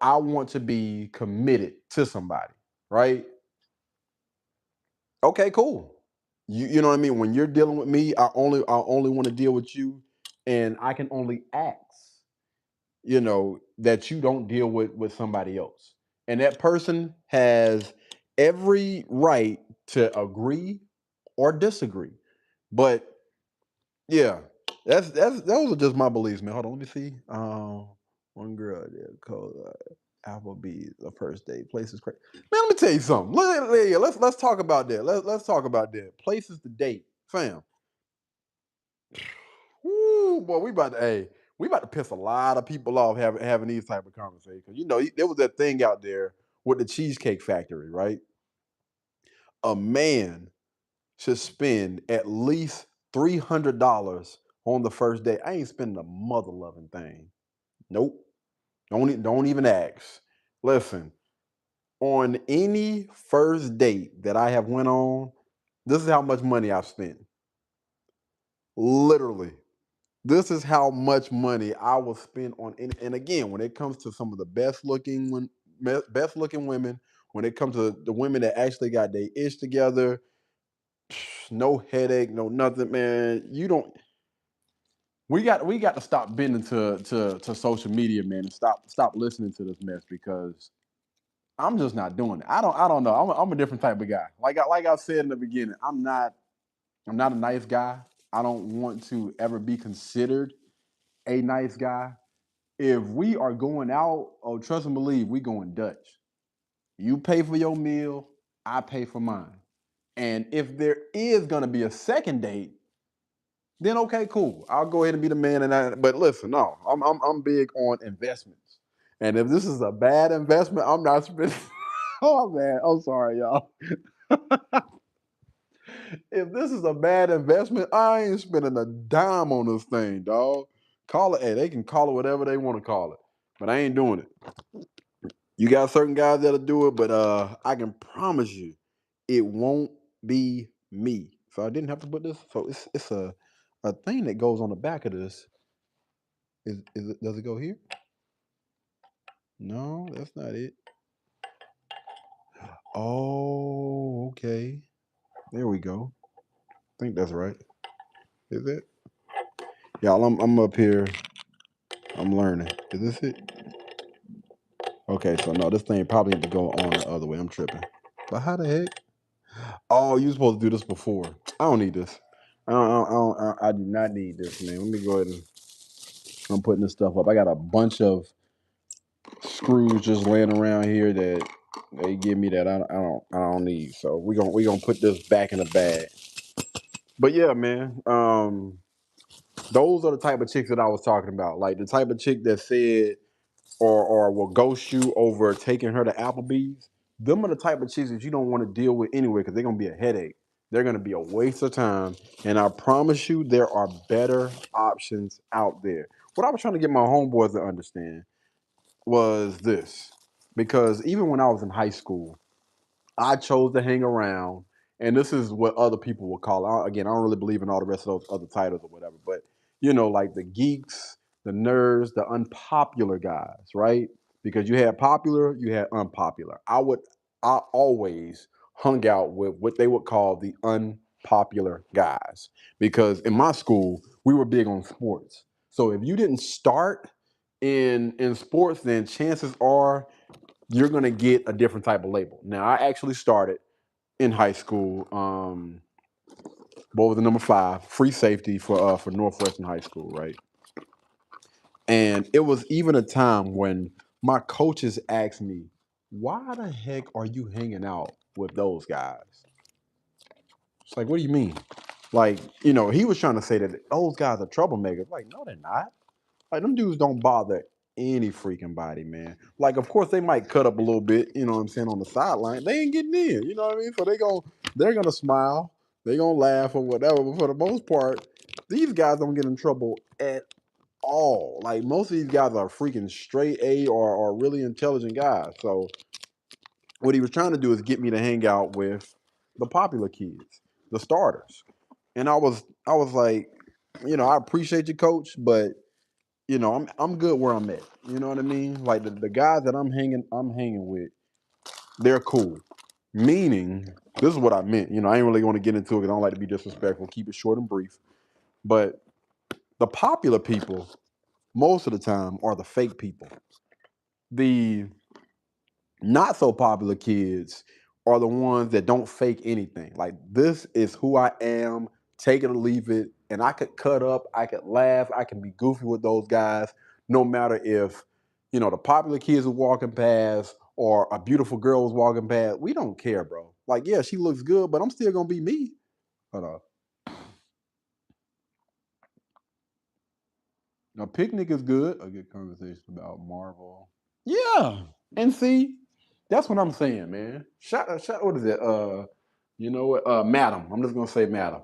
Speaker 3: I want to be committed to somebody, right? Okay, cool. You know what I mean? When you're dealing with me, I only want to deal with you, and I can only ask, that you don't deal with somebody else. And that person has every right to agree or disagree. But yeah, that's those are just my beliefs, man. Hold on, let me see. One girl there called Applebee's a first date. Place is crazy. Man, let me tell you something. Let's talk about that. Let's talk about that. Places to date, fam. Woo, boy, we about to piss a lot of people off having these type of conversations. There was that thing out there with the Cheesecake Factory, right? A man should spend at least $300 on the first date. I ain't spending a mother loving thing. Nope. Don't even ask. Listen, on any first date that I have went on, this is how much money I've spent. Literally. This is how much money I will spend on and again, when it comes to some of the best looking women, when it comes to the women that actually got their ish together, no headache, no nothing, man. You don't we got to stop bending to social media, man, and stop listening to this mess because I'm just not doing it. I don't know. I'm a different type of guy. Like I said in the beginning, I'm not a nice guy. I don't want to ever be considered a nice guy. If we are going out, oh, trust and believe, we going Dutch. You pay for your meal, I pay for mine. And if there is gonna be a second date, then okay, cool. I'll go ahead and be the man. But listen, no, I'm big on investments. And if this is a bad investment, I'm not spending. Oh man, I'm sorry, y'all. If this is a bad investment, I ain't spending a dime on this thing, dog. Call it, hey, they can call it whatever they want to call it, but I ain't doing it. You got certain guys that'll do it, but I can promise you, it won't be me. So I didn't have to put this. So it's a thing that goes on the back of this. Is it? Does it go here? No, that's not it. Oh, okay. There we go. I think that's right. Is it? Y'all, I'm up here. I'm learning. Is this it? Okay, so no, this thing probably need to go on the other way. I'm tripping. But how the heck? Oh, you supposed to do this before. I don't need this. I do not need this, man. Let me go ahead and I'm putting this stuff up. I got a bunch of screws just laying around here that they give me that I don't need. So we gonna put this back in the bag. But yeah, man. Those are the type of chicks that I was talking about. Like the type of chick that said or will ghost you over taking her to Applebee's. Them are the type of chicks that you don't want to deal with anyway because they're gonna be a headache. They're gonna be a waste of time. And I promise you, there are better options out there. What I was trying to get my homeboys to understand was this. Because even when I was in high school, I chose to hang around and this is what other people will call. Again, I don't really believe in all the rest of those other titles or whatever, but like the geeks, the nerds, the unpopular guys, right? Because you had popular, you had unpopular. I always hung out with what they would call the unpopular guys because in my school we were big on sports. So if you didn't start in sports, then chances are you're gonna get a different type of label. Now I actually started in high school. What was the number 5? Free safety for Northwestern High School, right? And it was even a time when my coaches asked me, "Why the heck are you hanging out with those guys?" It's like, what do you mean? Like, he was trying to say that those guys are troublemakers. Like, no, they're not. Like, them dudes don't bother any freaking body, man. Like, of course, they might cut up a little bit, you know what I'm saying, on the sideline. They ain't getting in, you know what I mean? So they're gonna smile, they're gonna laugh or whatever. But for the most part, these guys don't get in trouble at all. Like, most of these guys are freaking straight A or really intelligent guys. So what he was trying to do is get me to hang out with the popular kids, the starters. And I was like, I appreciate you, coach, but I'm good where I'm at. You know what I mean? Like the guys that I'm hanging with, they're cool. Meaning, this is what I meant. I ain't really want to get into it because I don't like to be disrespectful. Keep it short and brief. But the popular people, most of the time, are the fake people. The not so popular kids are the ones that don't fake anything. Like, this is who I am, take it or leave it. And I could cut up, I could laugh, I can be goofy with those guys, no matter if, the popular kids are walking past or a beautiful girl was walking past. We don't care, bro. Like, yeah, she looks good, but I'm still gonna be me. Hold on. Now, picnic is good. A good conversation about Marvel. Yeah, and see, that's what I'm saying, man. Shout. What is it? You know what? Madam. I'm just gonna say, Madam.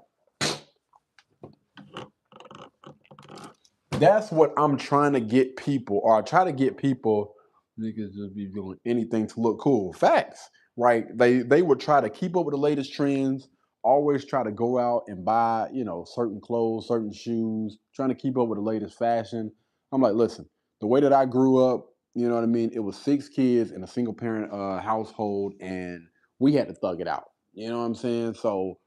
Speaker 3: That's what I'm trying to get people, or I try to get people. Niggas just be doing anything to look cool. Facts, right? They would try to keep up with the latest trends. Always try to go out and buy, certain clothes, certain shoes, trying to keep up with the latest fashion. I'm like, listen, the way that I grew up, you know what I mean? It was 6 kids in a single parent household, and we had to thug it out. You know what I'm saying? So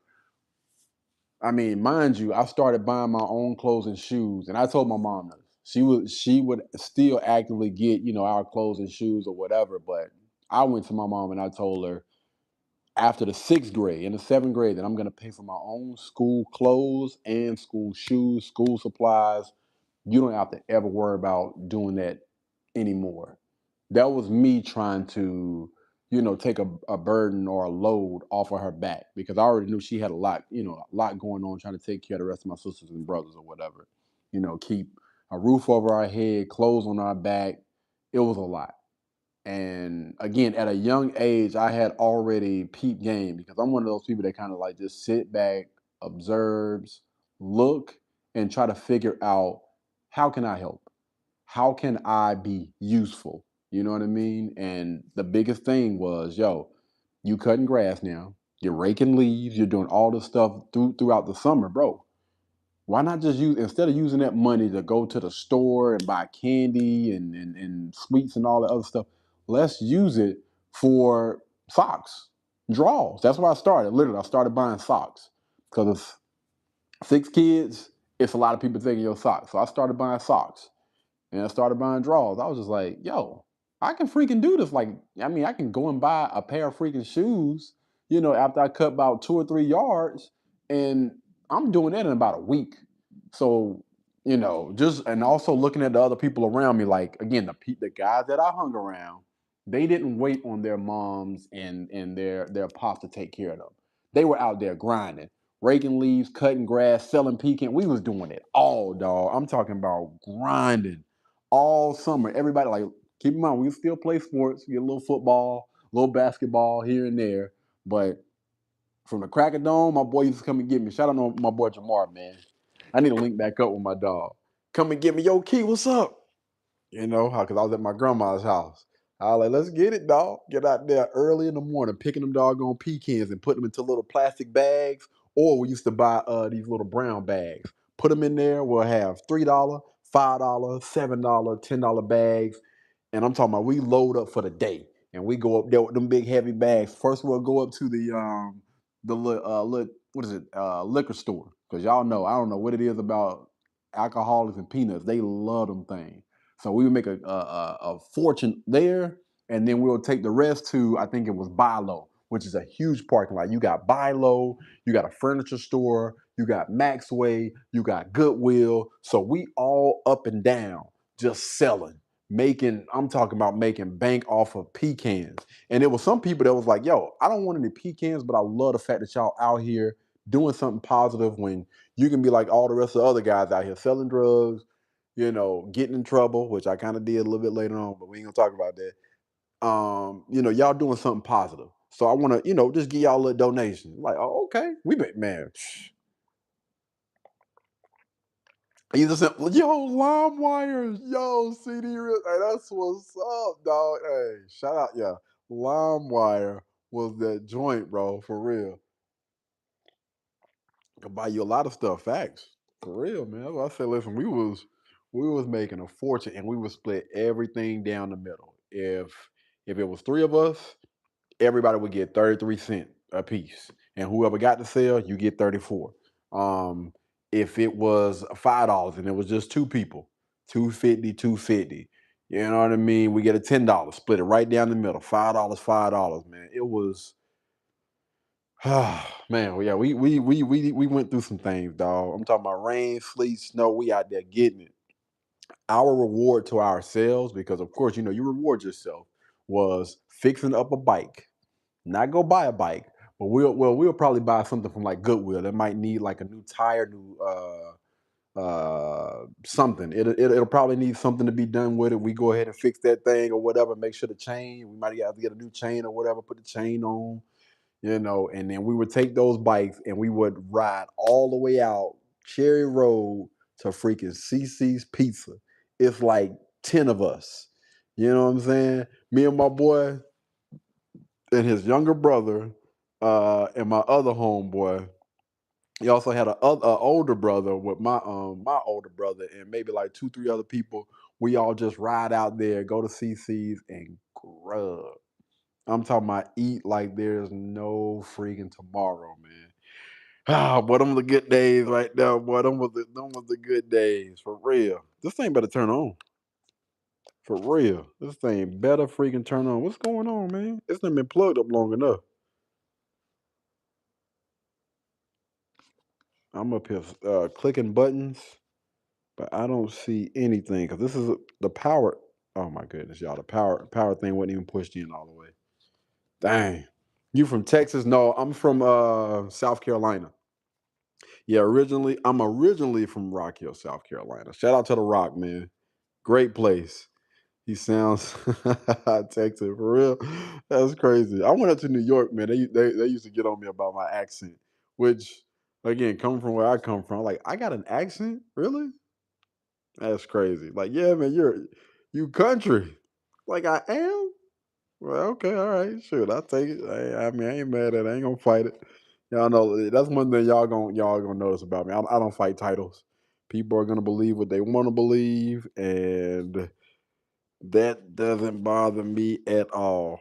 Speaker 3: I mean, mind you, I started buying my own clothes and shoes, and I told my mom this. She would still actively get, our clothes and shoes or whatever. But I went to my mom and I told her after the 6th grade, in the 7th grade, that I'm gonna pay for my own school clothes and school shoes, school supplies. You don't have to ever worry about doing that anymore. That was me trying to, take a burden or a load off of her back because I already knew she had a lot going on trying to take care of the rest of my sisters and brothers or whatever. Keep a roof over our head, clothes on our back. It was a lot. And again, at a young age, I had already peeped game because I'm one of those people that kind of like just sit back, observes, look, and try to figure out how can I help? How can I be useful? You know what I mean? And the biggest thing was, yo, you cutting grass now, you're raking leaves, you're doing all this stuff throughout the summer, bro. Why not just use instead of using that money to go to the store and buy candy and sweets and all that other stuff, let's use it for socks, draws. That's why I started. Literally, I started buying socks because 6 kids, it's a lot of people taking your socks. So I started buying socks and I started buying drawers. I was just like, yo, I can freaking do this. Like, I mean, I can go and buy a pair of freaking shoes, after I cut about 2 or 3 yards, and I'm doing that in about a week. So, just and also looking at the other people around me, like again, the guys that I hung around, they didn't wait on their moms and their pops to take care of them. They were out there grinding, raking leaves, cutting grass, selling pecan. We was doing it all, dog. I'm talking about grinding all summer. Everybody, like, keep in mind, we still play sports, get a little football, a little basketball here and there. But from the crack of dawn, my boy used to come and get me. Shout out to my boy Jamar, man. I need to link back up with my dog. Come and get me, yo, Key, what's up? Because I was at my grandma's house. I was like, let's get it, dog. Get out there early in the morning, picking them doggone pecans and putting them into little plastic bags. Or we used to buy these little brown bags. Put them in there. We'll have $3, $5, $7, $10 bags. And I'm talking about we load up for the day. And we go up there with them big heavy bags. First we'll go up to the what is it? Liquor store. Because y'all know, I don't know what it is about alcoholics and peanuts. They love them things. So we would make a fortune there, and then we'll take the rest to, I think it was Bilo, which is a huge parking lot. You got Bilo, you got a furniture store, you got Maxway, you got Goodwill. So we all up and down just selling, making, I'm talking about making bank off of pecans. And there was some people that was like, yo, I don't want any pecans, but I love the fact that y'all out here doing something positive when you can be like all the rest of the other guys out here selling drugs, getting in trouble, which I kind of did a little bit later on, but we ain't gonna talk about that. Y'all doing something positive. So I want to, just give y'all a little donation. Like, oh, okay. We been, man. Either simple, yo, lime wires, yo, CD, hey, that's what's up, dog. Hey, shout out, yeah. Lime wire was that joint, bro, for real. Could buy you a lot of stuff. Facts. For real, man. That's what I said, listen, we was making a fortune and we would split everything down the middle. If it was three of us, everybody would get 33 cents a piece. And whoever got the sale, you get 34. Um, if it was $5 and it was just two people, 250, 250. You know what I mean? We get a $10, split it right down the middle. $5, $5, man. It was man, yeah, we went through some things, dog. I'm talking about rain, sleet, snow. We out there getting it. Our reward to ourselves, because of course, you reward yourself, was fixing up a bike. Not go buy a bike, but we'll probably buy something from like Goodwill that might need like a new tire, new something. It'll probably need something to be done with it. We go ahead and fix that thing or whatever. Make sure the chain. We might have to get a new chain or whatever. Put the chain on. And then we would take those bikes and we would ride all the way out Cherry Road to freaking CC's Pizza. It's like 10 of us. You know what I'm saying? Me and my boy and his younger brother, and my other homeboy. He also had a older brother with my older brother and maybe like two, three other people. We all just ride out there, go to CC's and grub. I'm talking about eat like there's no freaking tomorrow, man. Ah, boy, them were the good days right there, boy. Them was the good days for real. This thing better turn on. For real. This thing better freaking turn on. What's going on, man? It's not been plugged up long enough. I'm up here clicking buttons, but I don't see anything because this is the power. Oh my goodness, y'all! The power thing wasn't even pushed in all the way. Dang. You from Texas? No, I'm from South Carolina. Yeah, I'm originally from Rock Hill, South Carolina. Shout out to the Rock, man. Great place. He sounds Texas for real. That's crazy. I went up to New York, man. They used to get on me about my accent, which again, coming from where I come from, like I got an accent, really? That's crazy. Like, yeah, man, you country. Like I am. Well, okay, all right, sure. I'll take it. I mean, I ain't mad at it. I ain't gonna fight it. Y'all know that's one thing y'all gonna notice about me. I don't fight titles. People are gonna believe what they want to believe, and that doesn't bother me at all.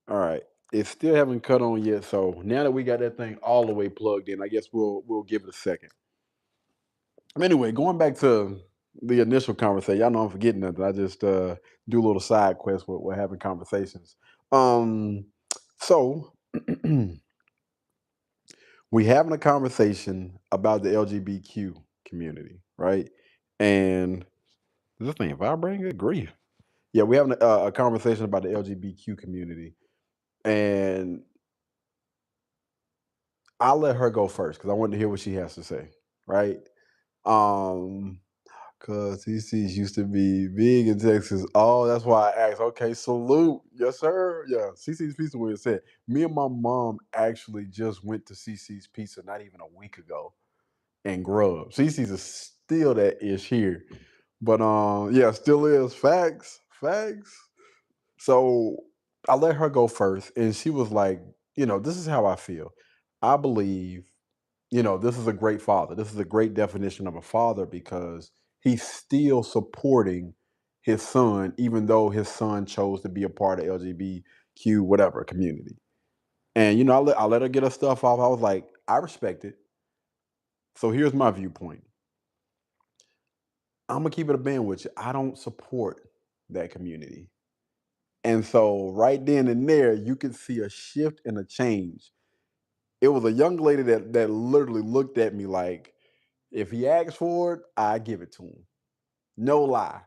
Speaker 3: All right, it's still haven't cut on yet. So now that we got that thing all the way plugged in, I guess we'll give it a second. Anyway, going back to the initial conversation, y'all know I'm forgetting nothing. I just do a little side quest with we're having conversations. Um, so we having a conversation about the LGBTQ community, right? And is this thing vibrating? Good grief! Yeah, we having a conversation about the LGBTQ community, and I'll let her go first because I want to hear what she has to say, right? Um, Cause CC's used to be big in Texas. Oh, that's why I asked. Okay, salute. Yes, sir. Yeah, CC's Pizza where it said. Me and my mom actually just went to CC's Pizza not even a week ago and grub. CC's is still that ish here. But yeah, still is. Facts. Facts. So I let her go first, and she was like, this is how I feel. I believe, this is a great father. This is a great definition of a father because he's still supporting his son, even though his son chose to be a part of LGBTQ, whatever community. And, I let her get her stuff off. I was like, I respect it. So here's my viewpoint. I'm going to keep it a band with you. I don't support that community. And so right then and there, you could see a shift and a change. It was a young lady that literally looked at me like, if he asks for it, I give it to him. No lie.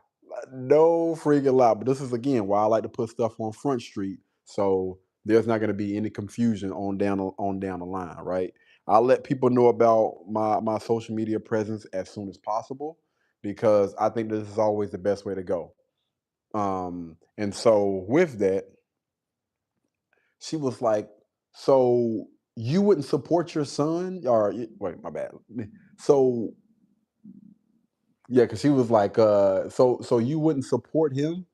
Speaker 3: No freaking lie. But this is again why I like to put stuff on Front Street. So there's not going to be any confusion on down the line, right? I'll let people know about my social media presence as soon as possible because I think this is always the best way to go. And so with that, she was like, "So you wouldn't support your son?" Or wait, my bad. So yeah, because she was like, "So you wouldn't support him?"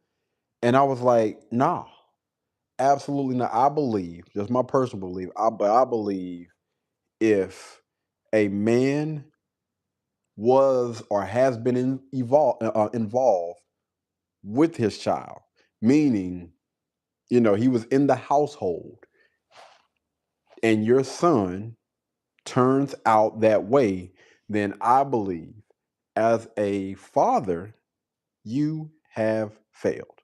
Speaker 3: And I was like, "Nah, absolutely not." I believe, just my personal belief, but I believe if a man was or has been involved with his child, meaning he was in the household, and your son turns out that way, then I believe as a father, you have failed.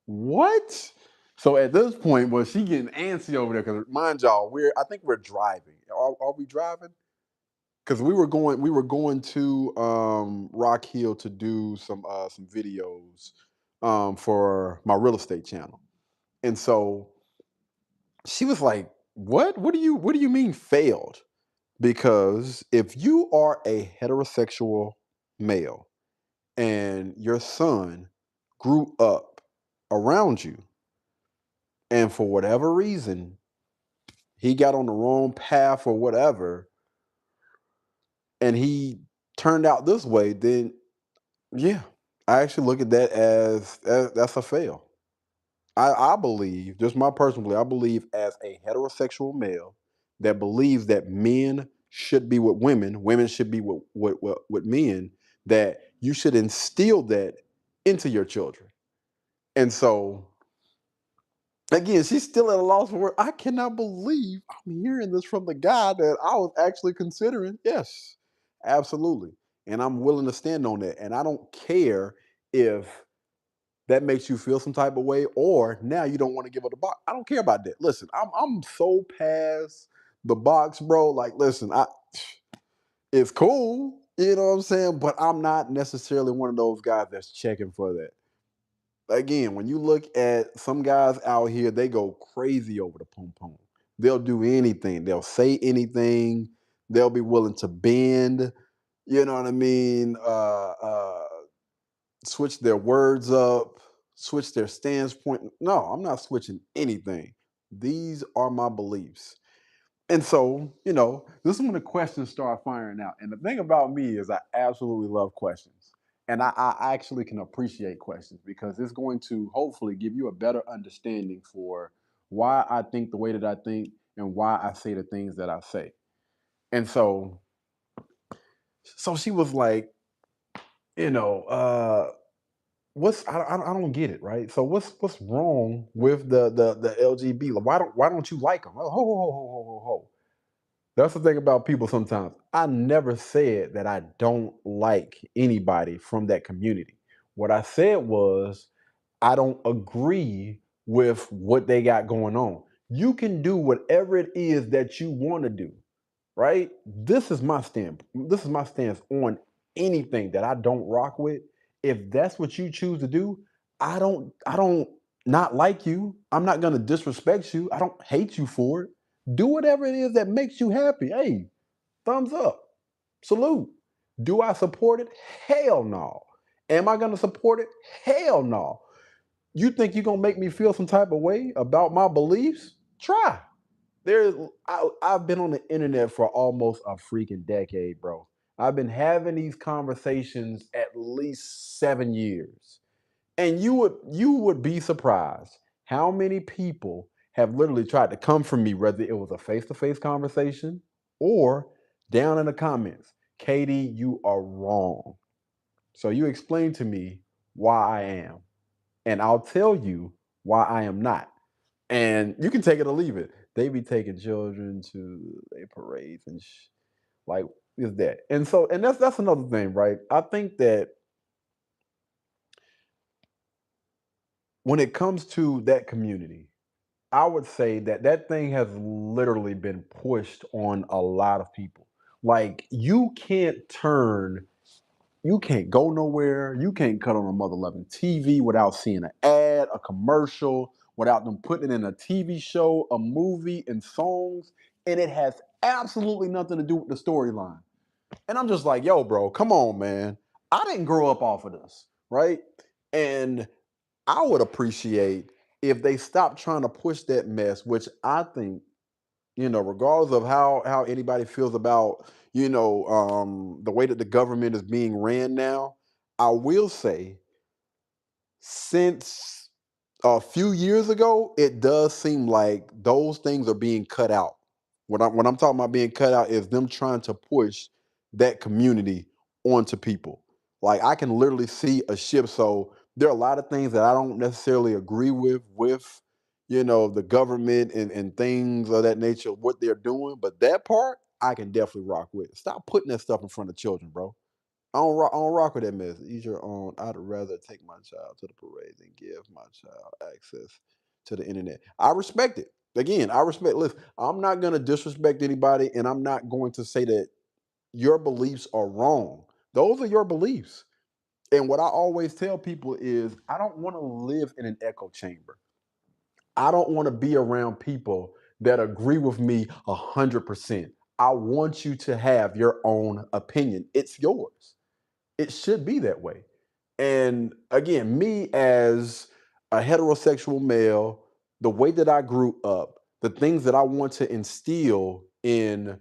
Speaker 3: What? So at this point, was she getting antsy over there? Because mind y'all, I think we're driving. Are we driving? Because we were going to Rock Hill to do some videos for my real estate channel. And so she was like, "What? What do you mean failed?" Because if you are a heterosexual male and your son grew up around you, and for whatever reason, he got on the wrong path or whatever, and he turned out this way, then yeah, I actually look at that as that's a fail. I believe, just my personal belief, I believe as a heterosexual male that believes that men should be with women, women should be with men, that you should instill that into your children. And so, again, she's still at a loss for words. I cannot believe I'm hearing this from the guy that I was actually considering. Yes, absolutely. And I'm willing to stand on that. And I don't care if that makes you feel some type of way, or now you don't want to give up the box. I don't care about that. Listen, I'm so past the box, bro. Like, listen, it's cool, you know what I'm saying, but I'm not necessarily one of those guys that's checking for that. Again, when you look at some guys out here, they go crazy over the pom pom. They'll do anything. They'll say anything. They'll be willing to bend. You know what I mean? Switch their words up, switch their stance point. No, I'm not switching anything. These are my beliefs. And so, this is when the questions start firing out. And the thing about me is I absolutely love questions. And I actually can appreciate questions because it's going to hopefully give you a better understanding for why I think the way that I think and why I say the things that I say. And so she was like, you know, what's I don't get it, right? So what's wrong with the LGB? Like, why don't you like them? Ho ho ho ho ho ho ho. That's the thing about people sometimes. I never said that I don't like anybody from that community. What I said was I don't agree with what they got going on. You can do whatever it is that you want to do, right? This is my stance on anything that I don't rock with. If that's what you choose to do, I don't not like you. I'm not gonna disrespect you. I don't hate you for it. Do whatever it is that makes you happy. Hey, thumbs up. Salute. Do I support it? Hell no. Am I gonna support it? Hell no. You think you're gonna make me feel some type of way about my beliefs? Try. I've been on the internet for almost a freaking decade, bro. I've been having these conversations at least 7 years. And you would be surprised how many people have literally tried to come from me, whether it was a face-to-face conversation or down in the comments. Katie, you are wrong. So you explain to me why I am, and I'll tell you why I am not. And you can take it or leave it. They be taking children to their parades and like is that. And so and that's another thing, right? I think that when it comes to that community, I would say that that thing has literally been pushed on a lot of people. Like you can't go nowhere. You can't cut on a Mother Loving TV without seeing an ad, a commercial, without them putting it in a TV show, a movie, and songs. And it has absolutely nothing to do with the storyline. And I'm just like, yo, bro, come on, man. I didn't grow up off of this, right? And I would appreciate if they stopped trying to push that mess, which I think, regardless of how anybody feels about, the way that the government is being ran now, I will say since a few years ago, it does seem like those things are being cut out. When I'm talking about being cut out is them trying to push that community onto people. Like I can literally see a shift. So there are a lot of things that I don't necessarily agree with the government and things of that nature, what they're doing. But that part I can definitely rock with. Stop putting that stuff in front of children, bro. I don't rock with that mess. Each your own. I'd rather take my child to the parade than give my child access to the internet. I respect it. Again, I respect. Listen, I'm not gonna disrespect anybody, and I'm not going to say that your beliefs are wrong. Those are your beliefs. And what I always tell people is, I don't want to live in an echo chamber. I don't want to be around people that agree with me 100%. I want you to have your own opinion. It's yours. It should be that way. And again, me as a heterosexual male, the way that I grew up, the things that I want to instill in,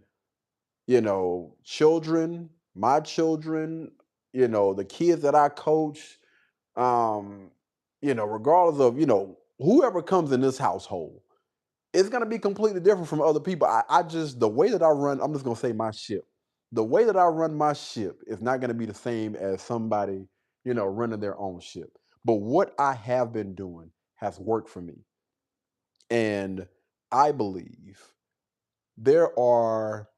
Speaker 3: children, my children, the kids that I coach, um, regardless of, whoever comes in this household, it's gonna be completely different from other people. I just the way that I run, I'm just gonna say my ship. The way that I run my ship is not gonna be the same as somebody, running their own ship. But what I have been doing has worked for me. And I believe there are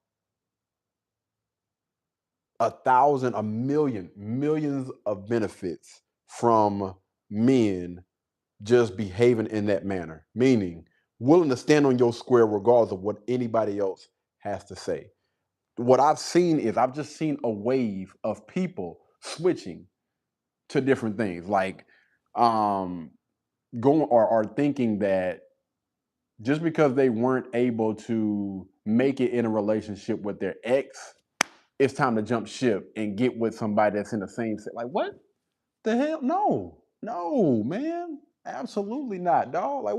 Speaker 3: a thousand, a million, millions of benefits from men just behaving in that manner, meaning willing to stand on your square regardless of what anybody else has to say. What I've seen is I've just seen a wave of people switching to different things, like um, going or thinking that just because they weren't able to make it in a relationship with their ex, it's time to jump ship and get with somebody that's in the same set. Like what the hell? No, no, man, absolutely not, dog. Like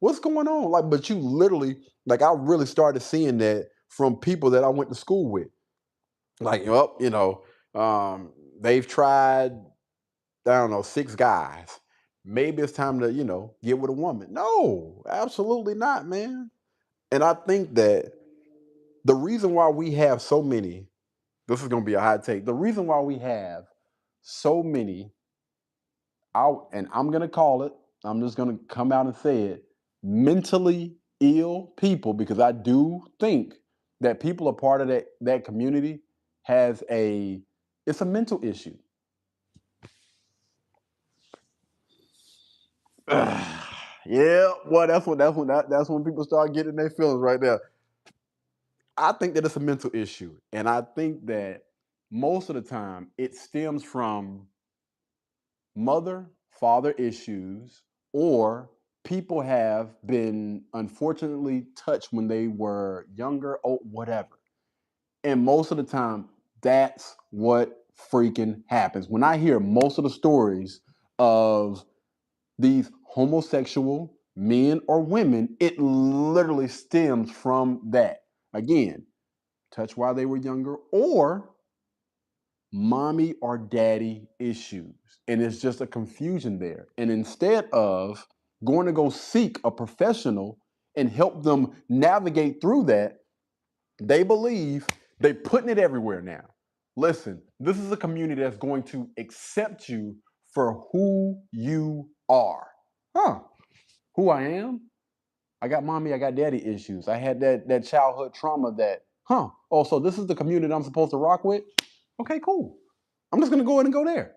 Speaker 3: what's going on? Like, but you literally, like, I really started seeing that from people that I went to school with. Like, well, they've tried, I don't know, 6 guys. Maybe it's time to, get with a woman. No, absolutely not, man. And I think that the reason why we have so many, this is gonna be a hot take. The reason why we have so many out, and I'm gonna call it, I'm just gonna come out and say it, mentally ill people, because I do think that people are part of that community has it's a mental issue. Yeah, well, that's when people start getting their feelings right there. I think that it's a mental issue, and I think that most of the time it stems from mother father issues, or people have been unfortunately touched when they were younger or whatever. And most of the time, that's what freaking happens. When I hear most of the stories of these homosexual men or women, it literally stems from that. Again, touched while they were younger, or mommy or daddy issues. And it's just a confusion there. And instead of going to go seek a professional and help them navigate through that, they believe they're putting it everywhere now. Listen, this is a community that's going to accept you for who you are. Huh? Who I am? I got mommy, I got daddy issues. I had that childhood trauma that, huh? Oh, so this is the community I'm supposed to rock with? Okay, cool. I'm just gonna go ahead and go there.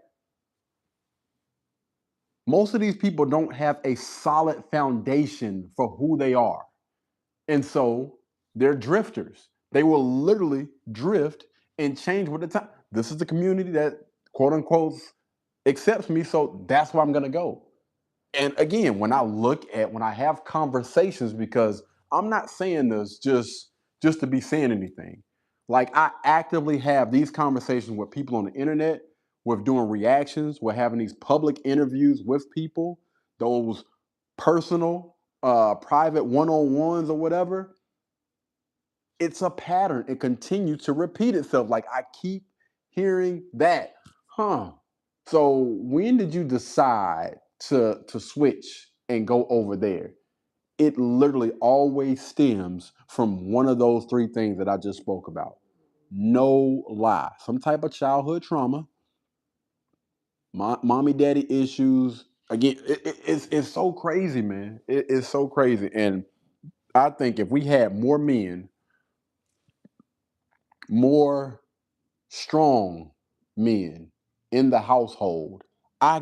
Speaker 3: Most of these people don't have a solid foundation for who they are. And so they're drifters. They will literally drift and change with the time. This is the community that quote unquote accepts me, so that's where I'm gonna go. And again, when I have conversations, because I'm not saying this just to be saying anything. Like I actively have these conversations with people on the internet, with doing reactions, we're having these public interviews with people, those personal, private one-on-ones or whatever. It's a pattern. It continues to repeat itself. Like I keep hearing that. Huh. So when did you decide to switch and go over there? It literally always stems from one of those three things that I just spoke about. No lie. Some type of childhood trauma, mommy daddy issues. Again, it's so crazy, man. It's so crazy. And I think if we had more men, more strong men in the household, I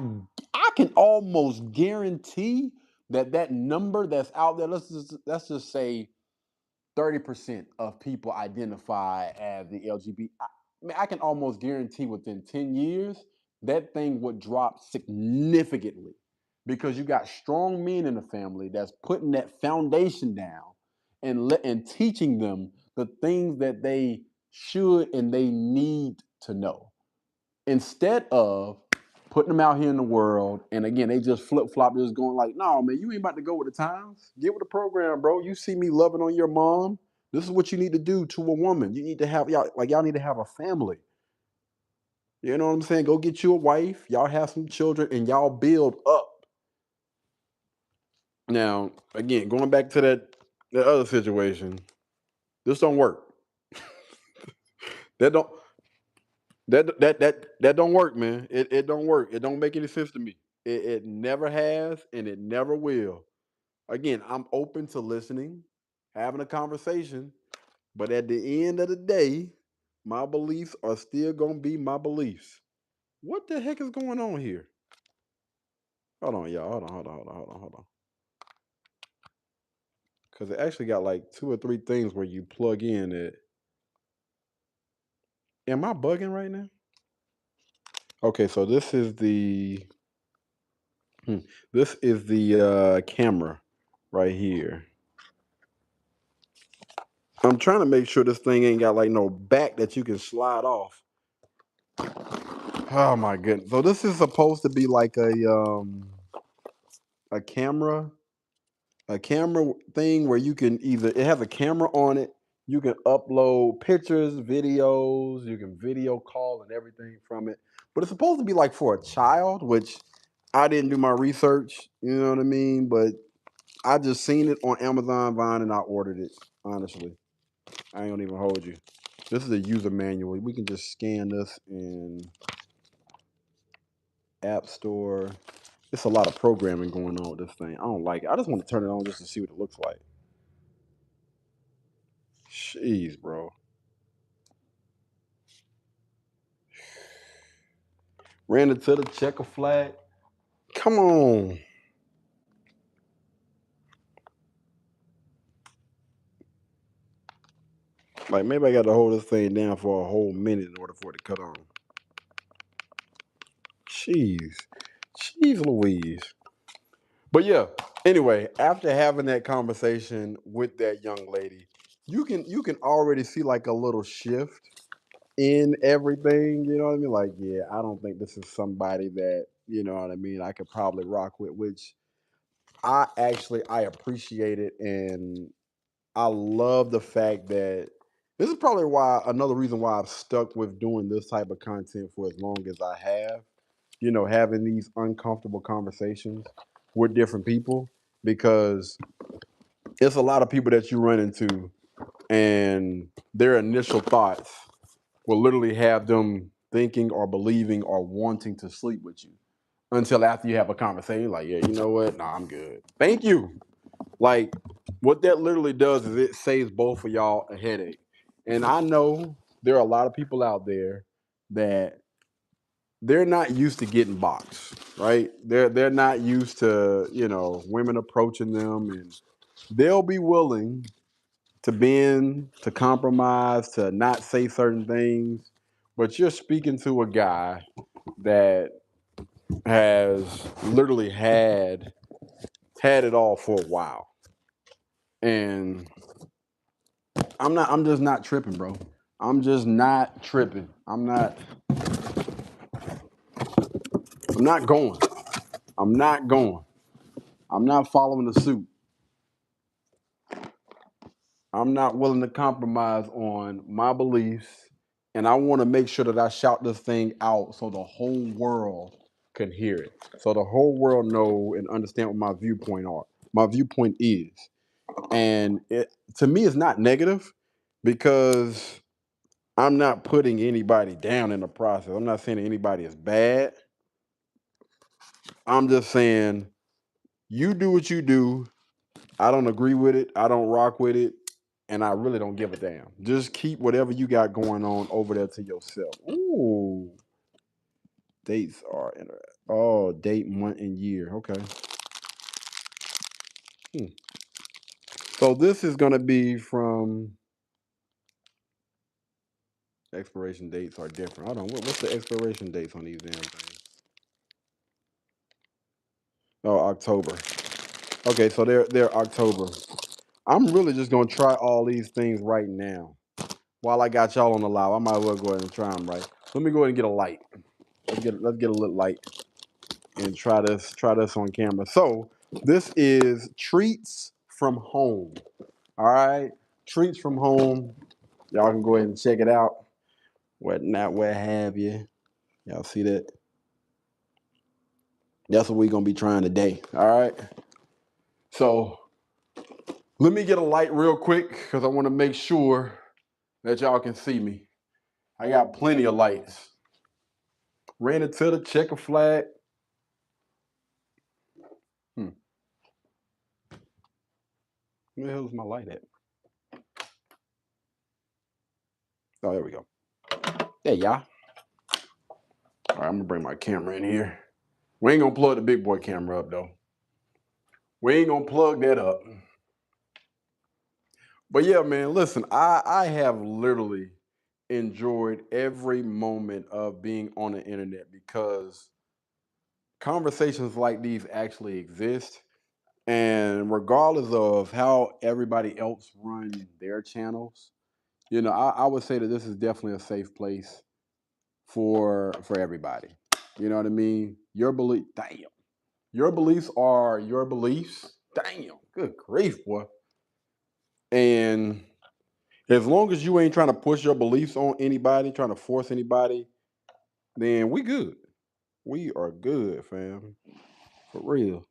Speaker 3: I can almost guarantee that that number that's out there. Let's just say 30% of people identify as the LGBT. Man, I can almost guarantee within 10 years that thing would drop significantly because you got strong men in the family that's putting that foundation down and teaching them the things that they should and they need to know instead of putting them out here in the world. And again, they just flip flop, just going like, no, man, you ain't about to go with the times. Get with the program, bro. You see me loving on your mom. This is what you need to do to a woman. You need to have y'all need to have a family. You know what I'm saying? Go get you a wife. Y'all have some children and y'all build up. Now, again, going back to that other situation, this don't work. That don't that don't work, man. It don't work. It don't make any sense to me. It never has and it never will. Again, I'm open to listening, having a conversation, but at the end of the day, my beliefs are still gonna be my beliefs. What the heck is going on here? Hold on, y'all. Hold on. Because it actually got like two or three things where you plug in it. Am I bugging right now? Okay, so this is the camera right here. I'm trying to make sure this thing ain't got like no back that you can slide off. Oh my goodness. So this is supposed to be like a camera, a camera thing where you can either it has a camera on it, you can upload pictures, videos, you can video call and everything from it. But it's supposed to be like for a child, which I didn't do my research, you know what I mean? But I just seen it on Amazon Vine and I ordered it, honestly. I ain't gonna even hold you. This is a user manual. We can just scan this in App Store. It's a lot of programming going on with this thing. I don't like it. I just want to turn it on just to see what it looks like. Jeez, bro. Ran into the checker flag. Come on. Like maybe I got to hold this thing down for a whole minute in order for it to cut on. Jeez. Jeez Louise. But yeah, anyway, after having that conversation with that young lady, you can already see like a little shift in everything. You know what I mean? Like, yeah, I don't think this is somebody that, you know what I mean, I could probably rock with, which I appreciate it and I love the fact that This is probably why another reason why I've stuck with doing this type of content for as long as I have. Having these uncomfortable conversations with different people because it's a lot of people that you run into and their initial thoughts will literally have them thinking or believing or wanting to sleep with you until after you have a conversation like, yeah, you know what? Nah, I'm good. Thank you. Like, what that literally does is it saves both of y'all a headache. And I know there are a lot of people out there that they're not used to getting boxed, right? They're not used to, women approaching them, and they'll be willing to bend, to compromise, to not say certain things. But you're speaking to a guy that has literally had it all for a while. And I'm just not tripping, bro. I'm just not tripping. I'm not going. I'm not going. I'm not following the suit. I'm not willing to compromise on my beliefs. And I want to make sure that I shout this thing out so the whole world can hear it. So the whole world know and understand what my viewpoint are. My viewpoint is. And to me, it's not negative because I'm not putting anybody down in the process. I'm not saying that anybody is bad. I'm just saying you do what you do. I don't agree with it. I don't rock with it. And I really don't give a damn. Just keep whatever you got going on over there to yourself. Ooh. Dates are date, month, and year. Okay. So this is gonna be from expiration dates are different. Hold on. What's the expiration dates on these damn things? Oh, October. Okay, so they're October. I'm really just gonna try all these things right now. While I got y'all on the live, I might as well go ahead and try them right. Let me go ahead and get a light. Let's get a little light and try this on camera. So this is treats from home. All right, treats from home. Y'all can go ahead and check it out. What have you? Y'all see that? That's what we're gonna be trying today. All right. So let me get a light real quick because I want to make sure that y'all can see me. I got plenty of lights. Ran into the checker flag. Where the hell is my light at? Oh, there we go. There, y'all. All right, I'm gonna bring my camera in here. We ain't gonna plug the big boy camera up though. We ain't gonna plug that up. But yeah, man, listen, I have literally enjoyed every moment of being on the internet because conversations like these actually exist. And regardless of how everybody else run their channels, I would say that this is definitely a safe place for everybody. You know what I mean? Your beliefs are your beliefs. Damn, good grief, boy. And as long as you ain't trying to push your beliefs on anybody, trying to force anybody, then we good. We are good, fam. For real.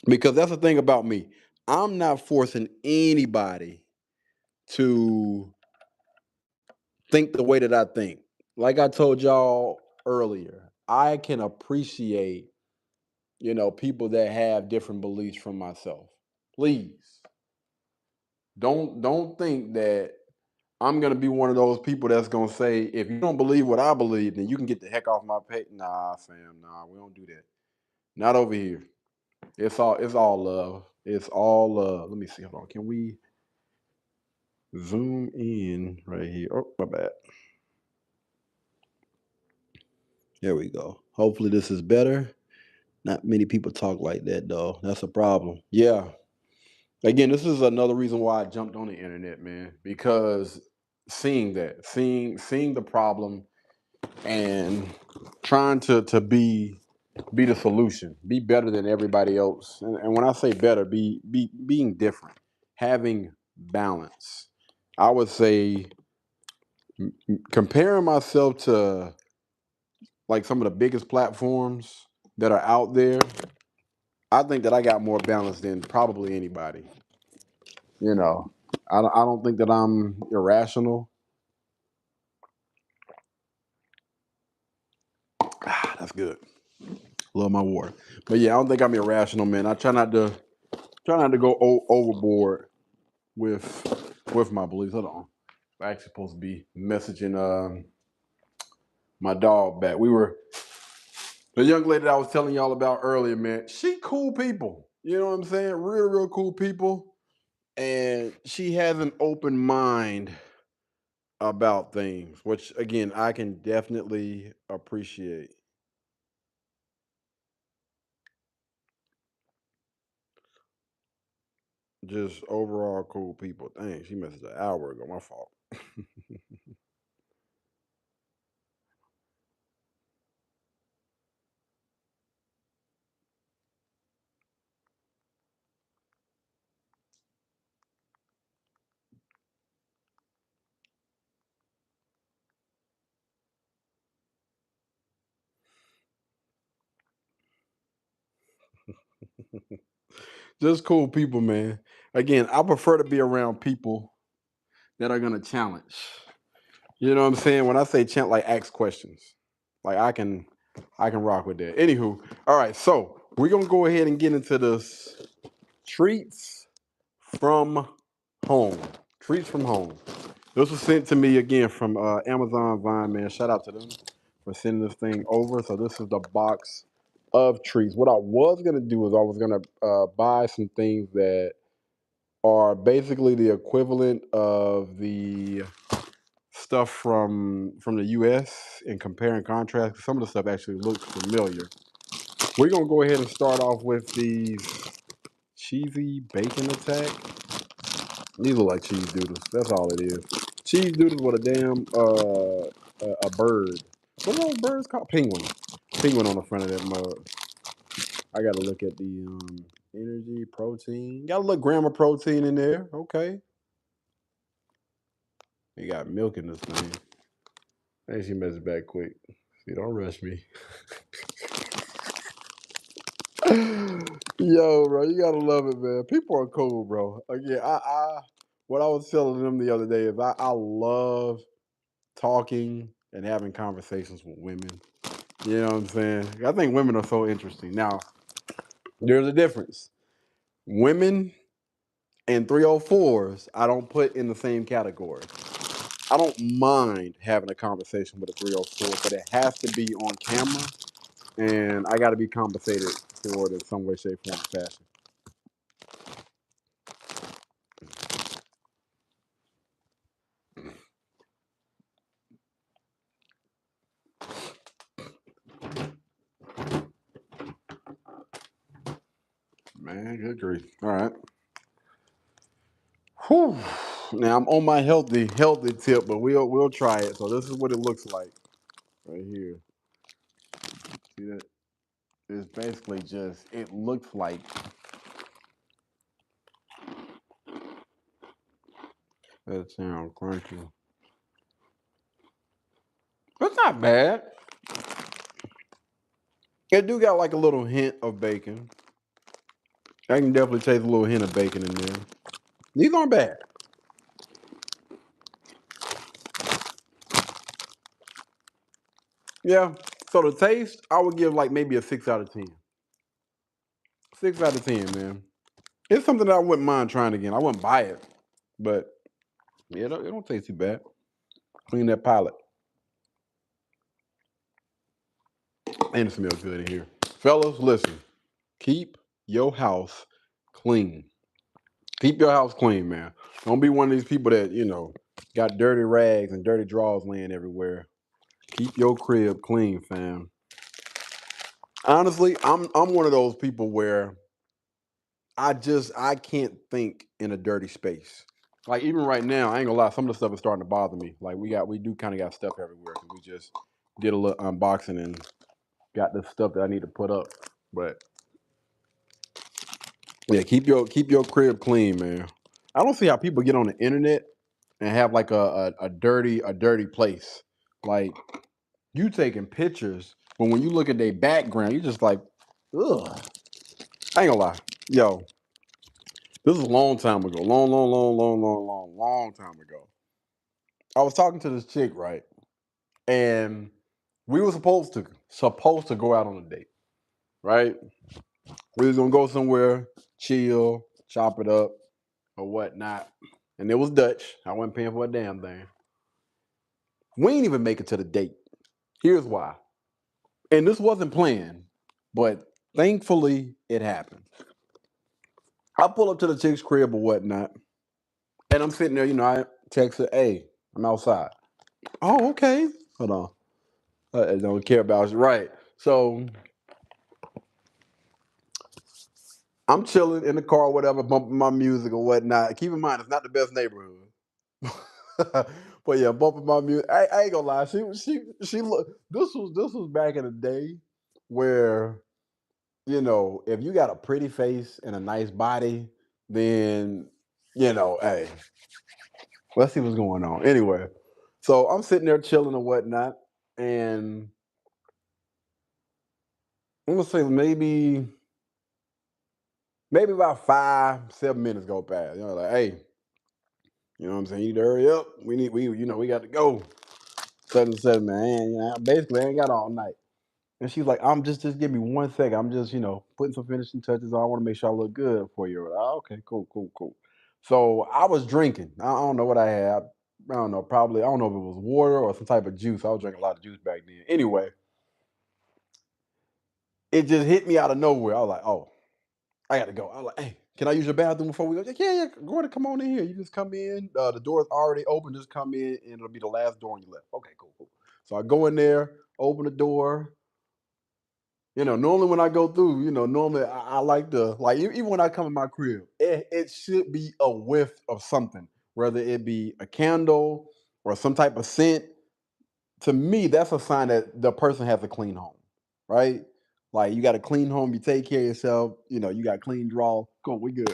Speaker 3: Because that's the thing about me. I'm not forcing anybody to think the way that I think. Like I told y'all earlier, I can appreciate, people that have different beliefs from myself. Please don't think that I'm gonna be one of those people that's gonna say, if you don't believe what I believe, then you can get the heck off my page. Nah, fam, nah, we don't do that. Not over here. It's all love. It's all love. Let me see. Hold on. Can we zoom in right here? Oh, my bad. There we go. Hopefully this is better. Not many people talk like that though. That's a problem. Yeah. Again, this is another reason why I jumped on the internet, man, because seeing the problem and trying to be the solution, be better than everybody else. And when I say better, being different, having balance. I would say comparing myself to like some of the biggest platforms that are out there, I think that I got more balance than probably anybody. You know, I don't think that I'm irrational. That's good. Love my water. But yeah, I don't think I'm irrational, man. I try not to go overboard with my beliefs. Hold on. I'm actually supposed to be messaging my dog back. We were the young lady that I was telling y'all about earlier, man. She cool people. You know what I'm saying? Real cool people. And she has an open mind about things, which again I can definitely appreciate. Just overall cool people. Dang, she messaged an hour ago. My fault. Just cool people, man. Again, I prefer to be around people that are gonna challenge. You know what I'm saying? When I say challenge, like ask questions, like I can rock with that. Anywho, all right. So we're gonna go ahead and get into this treats from home. Treats from home. This was sent to me again from Amazon Vine, man. Shout out to them for sending this thing over. So this is the box of treats. What I was gonna do is I was gonna buy some things that are basically the equivalent of the stuff from the U.S. and compare and contrast. Some of the stuff actually looks familiar. We're gonna go ahead and start off with these cheesy bacon attack. These look like cheese doodles. That's all it is. Cheese doodles with a damn a bird. What are those birds called? Penguin. Penguin on the front of that mug. I gotta look at the energy protein. Got a little gram of protein in there. Okay. You got milk in this thing. Hey, she messed back quick. See, don't rush me. Yo, bro, you gotta love it, man. People are cool, bro. Again, what I was telling them the other day is I love talking and having conversations with women. You know what I'm saying? I think women are so interesting. Now, there's a difference. Women and 304s, I don't put in the same category. I don't mind having a conversation with a 304, but it has to be on camera, and I got to be compensated for it in some way, shape, form, or fashion. Man, good grief. All right. Whew. Now I'm on my healthy tip, but we'll try it. So this is what it looks like right here. See that? It's basically just it looks like that sound crunchy. It's not bad. It do got like a little hint of bacon. I can definitely taste a little hint of bacon in there. These aren't bad. Yeah. So the taste, I would give like maybe a 6 out of 10. 6 out of 10, man. It's something that I wouldn't mind trying again. I wouldn't buy it, but yeah, it don't taste too bad. Clean that palate. And it smells good in here. Fellas, listen. Keep your house clean. Keep your house clean, man. Don't be one of these people that, got dirty rags and dirty drawers laying everywhere. Keep your crib clean, fam. Honestly, I'm one of those people where I can't think in a dirty space. Like even right now, I ain't gonna lie, some of the stuff is starting to bother me. Like we do kind of got stuff everywhere. We just did a little unboxing and got the stuff that I need to put up. But yeah, keep your crib clean, man. I don't see how people get on the internet and have like a dirty place. Like you taking pictures, but when you look at their background, you're just like, ugh. I ain't gonna lie. Yo, this is a long time ago. Long time ago. I was talking to this chick, right? And we were supposed to go out on a date, right? We was gonna go somewhere, chill, chop it up, or whatnot. And it was Dutch. I wasn't paying for a damn thing. We ain't even make it to the date. Here's why. And this wasn't planned, but thankfully it happened. I pull up to the chick's crib or whatnot, and I'm sitting there, I text her, hey, I'm outside. Oh, okay. Hold on. I don't care about it. Right. So I'm chilling in the car or whatever, bumping my music or whatnot. Keep in mind, it's not the best neighborhood. But yeah, bumping my music. I ain't gonna lie. She look. This was back in the day where if you got a pretty face and a nice body, then hey, let's see what's going on. Anyway, so I'm sitting there chilling or whatnot, and I'm gonna say maybe about 5-7 minutes go past. Like, hey, you know what I'm saying? You need to hurry up. We got to go. 7-7, man. Basically, I ain't got all night. And she's like, I'm just give me 1 second. I'm just, putting some finishing touches on. I want to make sure I look good for you. Oh, okay, cool. So I was drinking. I don't know what I had. I don't know. Probably, I don't know if it was water or some type of juice. I was drinking a lot of juice back then. Anyway, it just hit me out of nowhere. I was like, oh, I got to go. I was like, hey, can I use your bathroom before we go? Like, yeah, go ahead and come on in here. You just come in. The door is already open. Just come in, and it'll be the last door on your left. Okay, cool. So I go in there, open the door. Normally when I go through, normally I like to, like, even when I come in my crib, it should be a whiff of something, whether it be a candle or some type of scent. To me, that's a sign that the person has a clean home, right? Like you got a clean home, you take care of yourself, you got clean draw. Cool, we good.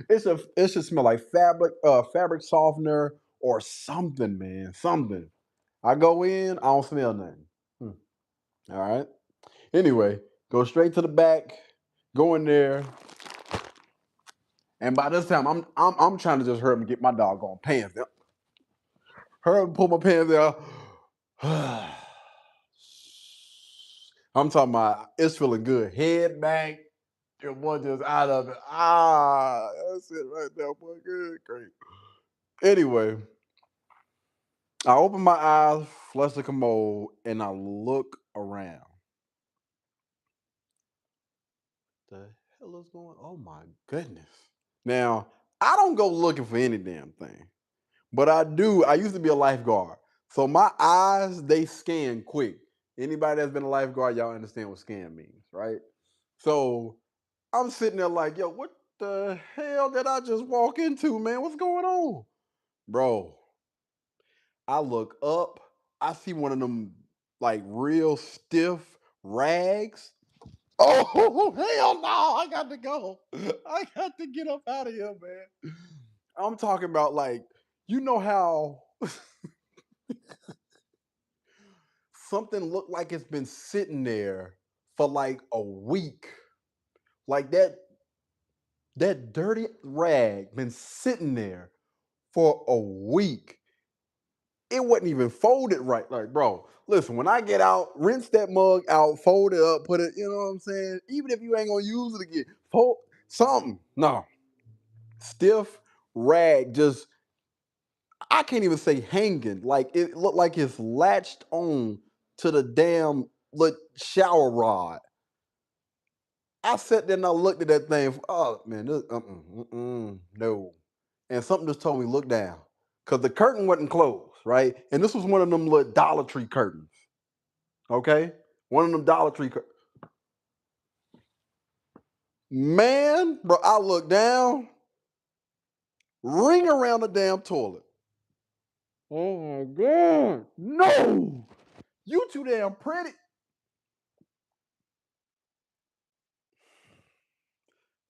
Speaker 3: It should smell like fabric softener or something, man. Something. I go in, I don't smell nothing. All right. Anyway, go straight to the back, go in there, and by this time I'm trying to just hurry up and get my doggone pants down. Hurry up and pull my pants down. I'm talking about it's feeling good. Head back, your boy just out of it. That's it right there, boy. Good, great. Anyway, I open my eyes, flush the commode, and I look around. The hell is going? Oh my goodness! Now I don't go looking for any damn thing, but I do. I used to be a lifeguard, so my eyes they scan quick. Anybody that's been a lifeguard, y'all understand what scan means, right? So I'm sitting there like, yo, what the hell did I just walk into, man? What's going on, bro? I look up, I see one of them like real stiff rags. Oh hell no! I got to go. I got to get up out of here, man. I'm talking about like how something looked like it's been sitting there for like a week, like that dirty rag been sitting there for a week. It wasn't even folded right. Like, bro, listen, when I get out, rinse that mug out, fold it up, put it, you know what I'm saying? Even if you ain't gonna use it again, fold something. No. Stiff rag, just I can't even say hanging. Like it looked like it's latched on to the damn shower rod. I sat there and I looked at that thing. Oh man, no. And something just told me look down because the curtain wasn't closed, right? And this was one of them little Dollar Tree curtains. Okay, one of them Dollar Tree. Man, bro, I looked down, ring around the damn toilet. Oh my god, no! You too damn pretty.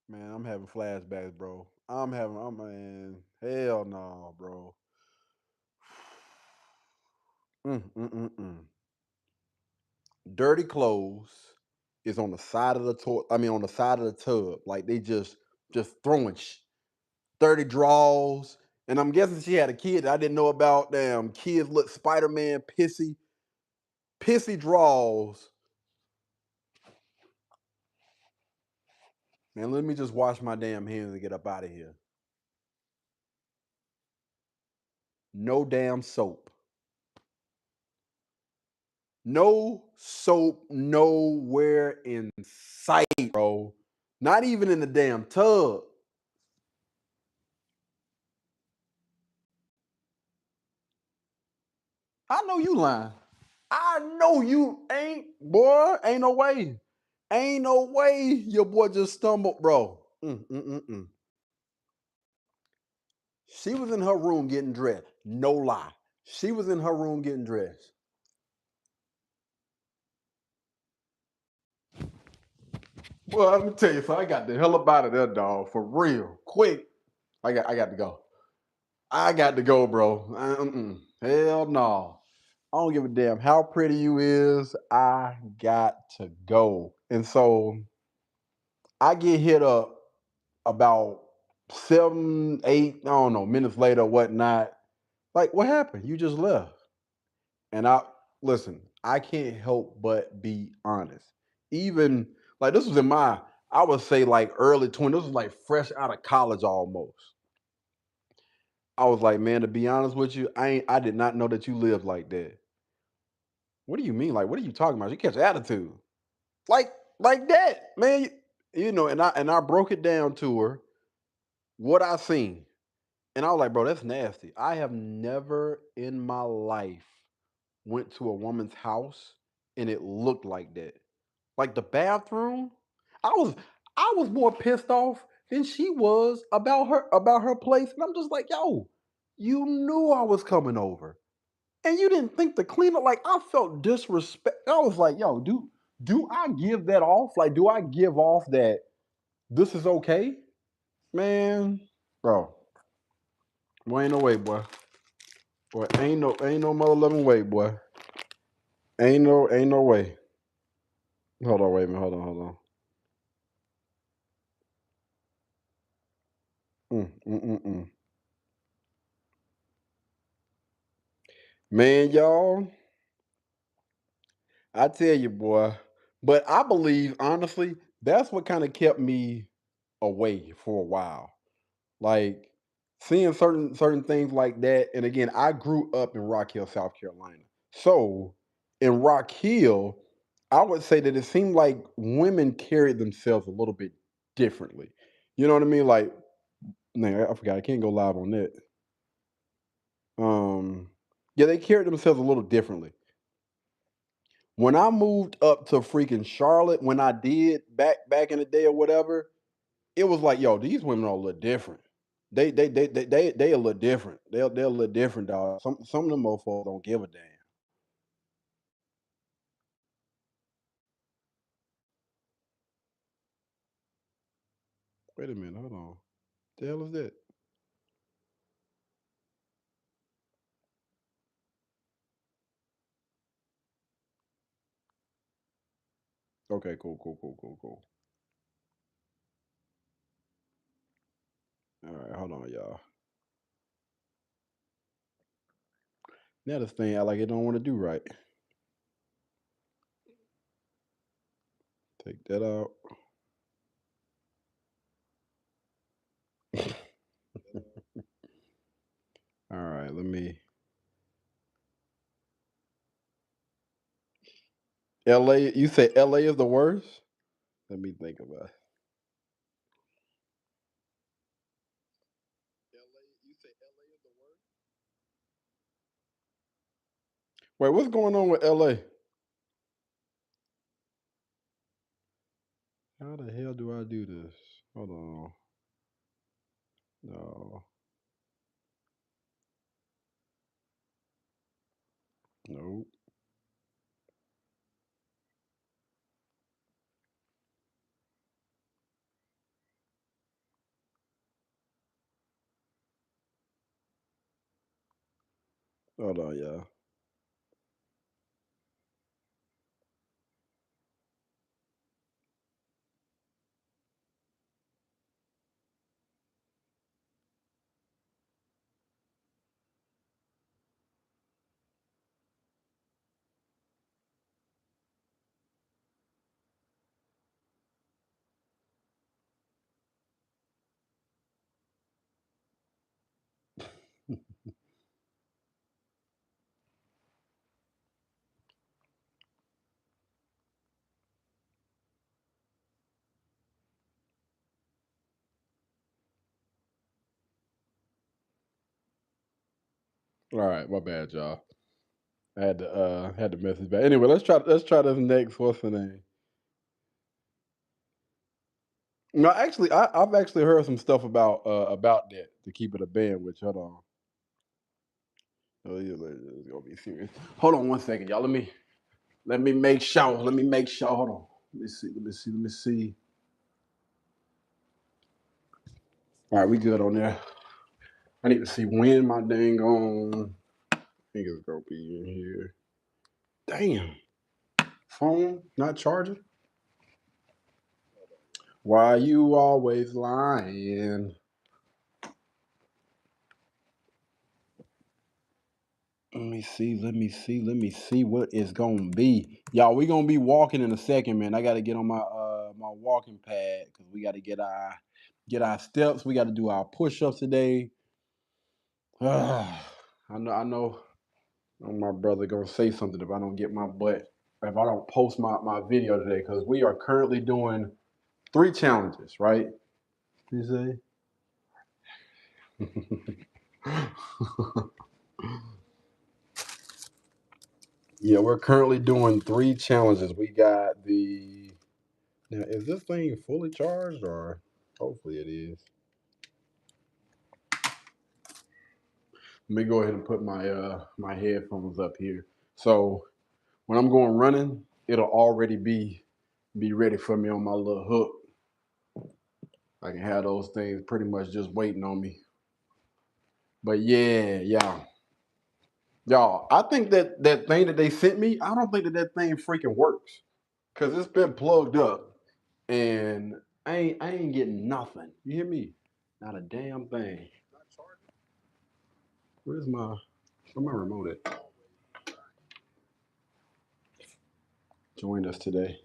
Speaker 3: Man, I'm having flashbacks, bro. I'm man. Hell no, bro. Mm. Dirty clothes is on the side of the toilet. I mean, on the side of the tub. Like they just throwing dirty drawers. And I'm guessing she had a kid that I didn't know about. Damn, kids look Spider-Man pissy drawers. Man, let me just wash my damn hands and get up out of here. No damn soap. No soap nowhere in sight, bro. Not even in the damn tub. I know you lying. I know you ain't, boy. Ain't no way. Ain't no way your boy just stumbled, bro. She was in her room getting dressed. No lie. She was in her room getting dressed. Well, let me tell you, so I got the hell up out of there, dog. For real. Quick. I got to go. I got to go, bro. Hell no. I don't give a damn how pretty you is. I got to go. And so I get hit up about 7, 8, I don't know, minutes later, whatnot. Like, what happened? You just left. And I listen, I can't help but be honest. Even like this was in my, I would say like early 20s. This was like fresh out of college almost. I was like, man, to be honest with you, I did not know that you lived like that. What do you mean? Like, what are you talking about? You catch attitude. Like like that, man. You know, and I broke it down to her what I seen. And I was like, bro, that's nasty. I have never in my life went to a woman's house and it looked like that. Like the bathroom, I was I was more pissed off than she was about her place. And I'm just like, yo, you knew I was coming over. And you didn't think to clean up. Like I felt disrespect. I was like, yo, do I give that off? Like, do I give off that this is okay? Man, bro. Boy, ain't no way, boy. Boy, ain't no mother loving way, boy. Ain't no way. Hold on, wait a minute. Hold on. Mm. Man, y'all, I tell you, boy. But I believe, honestly, that's what kind of kept me away for a while. Like seeing certain things like that. And again, I grew up in Rock Hill, South Carolina. So in Rock Hill, I would say that it seemed like women carried themselves a little bit differently. You know what I mean? Like, man, I forgot I can't go live on that. Um, yeah, they carried themselves a little differently. When I moved up to freaking Charlotte, when I did back in the day or whatever, it was like, yo, these women are a little different. They a little different. They're a little different, dog. Some of them motherfuckers don't give a damn. Wait a minute, hold on. The hell is that? Okay, cool. All right, hold on, y'all. Now this thing act like it don't want to do right. Take that out. All right, let me. LA, you say LA is the worst? Let me think about it. LA, you say LA is the worst? Wait, what's going on with LA? How the hell do I do this? Hold on. No, no. Hold on, y'all. All right, my bad, y'all. I had to message back. Anyway, let's try this next. What's the name? No, actually, I've actually heard some stuff about that to keep it a band. Which hold on, oh yeah, it's gonna be serious. Hold on one second, y'all. Let me make sure. Let me make sure. Hold on. Let me see. Let me see. Let me see. All right, we good on there. I need to see when my dang on. I think it's gonna be in here. Damn, phone not charging. Why you always lying? Let me see. Let me see. Let me see what it's gonna be. Y'all, we gonna be walking in a second, man. I gotta get on my walking pad because we gotta get our steps. We gotta do our push-ups today. I know my brother gonna say something if I don't get my butt, if I don't post my video today, because we are currently doing 3 challenges, right? You say? Yeah, we're currently doing 3 challenges. We got the now, is this thing fully charged or hopefully it is. Let me go ahead and put my headphones up here. So when I'm going running, it'll already be ready for me on my little hook. I can have those things pretty much just waiting on me. But yeah, y'all, I think that thing that they sent me, I don't think that thing freaking works because it's been plugged up and I ain't getting nothing. You hear me? Not a damn thing. Where's my remote at? Join us today.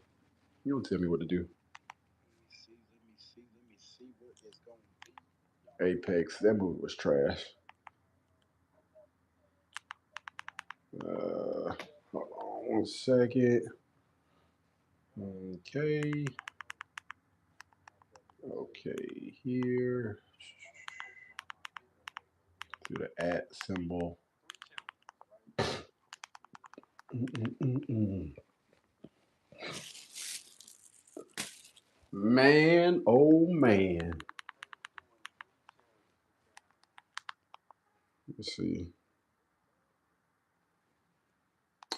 Speaker 3: You don't tell me what to do. Let me see what it's gonna be. Apex, that movie was trash. Hold on one second. Okay. Okay, here. Do the at symbol. Mm-mm-mm-mm. Man, oh man. Let's see.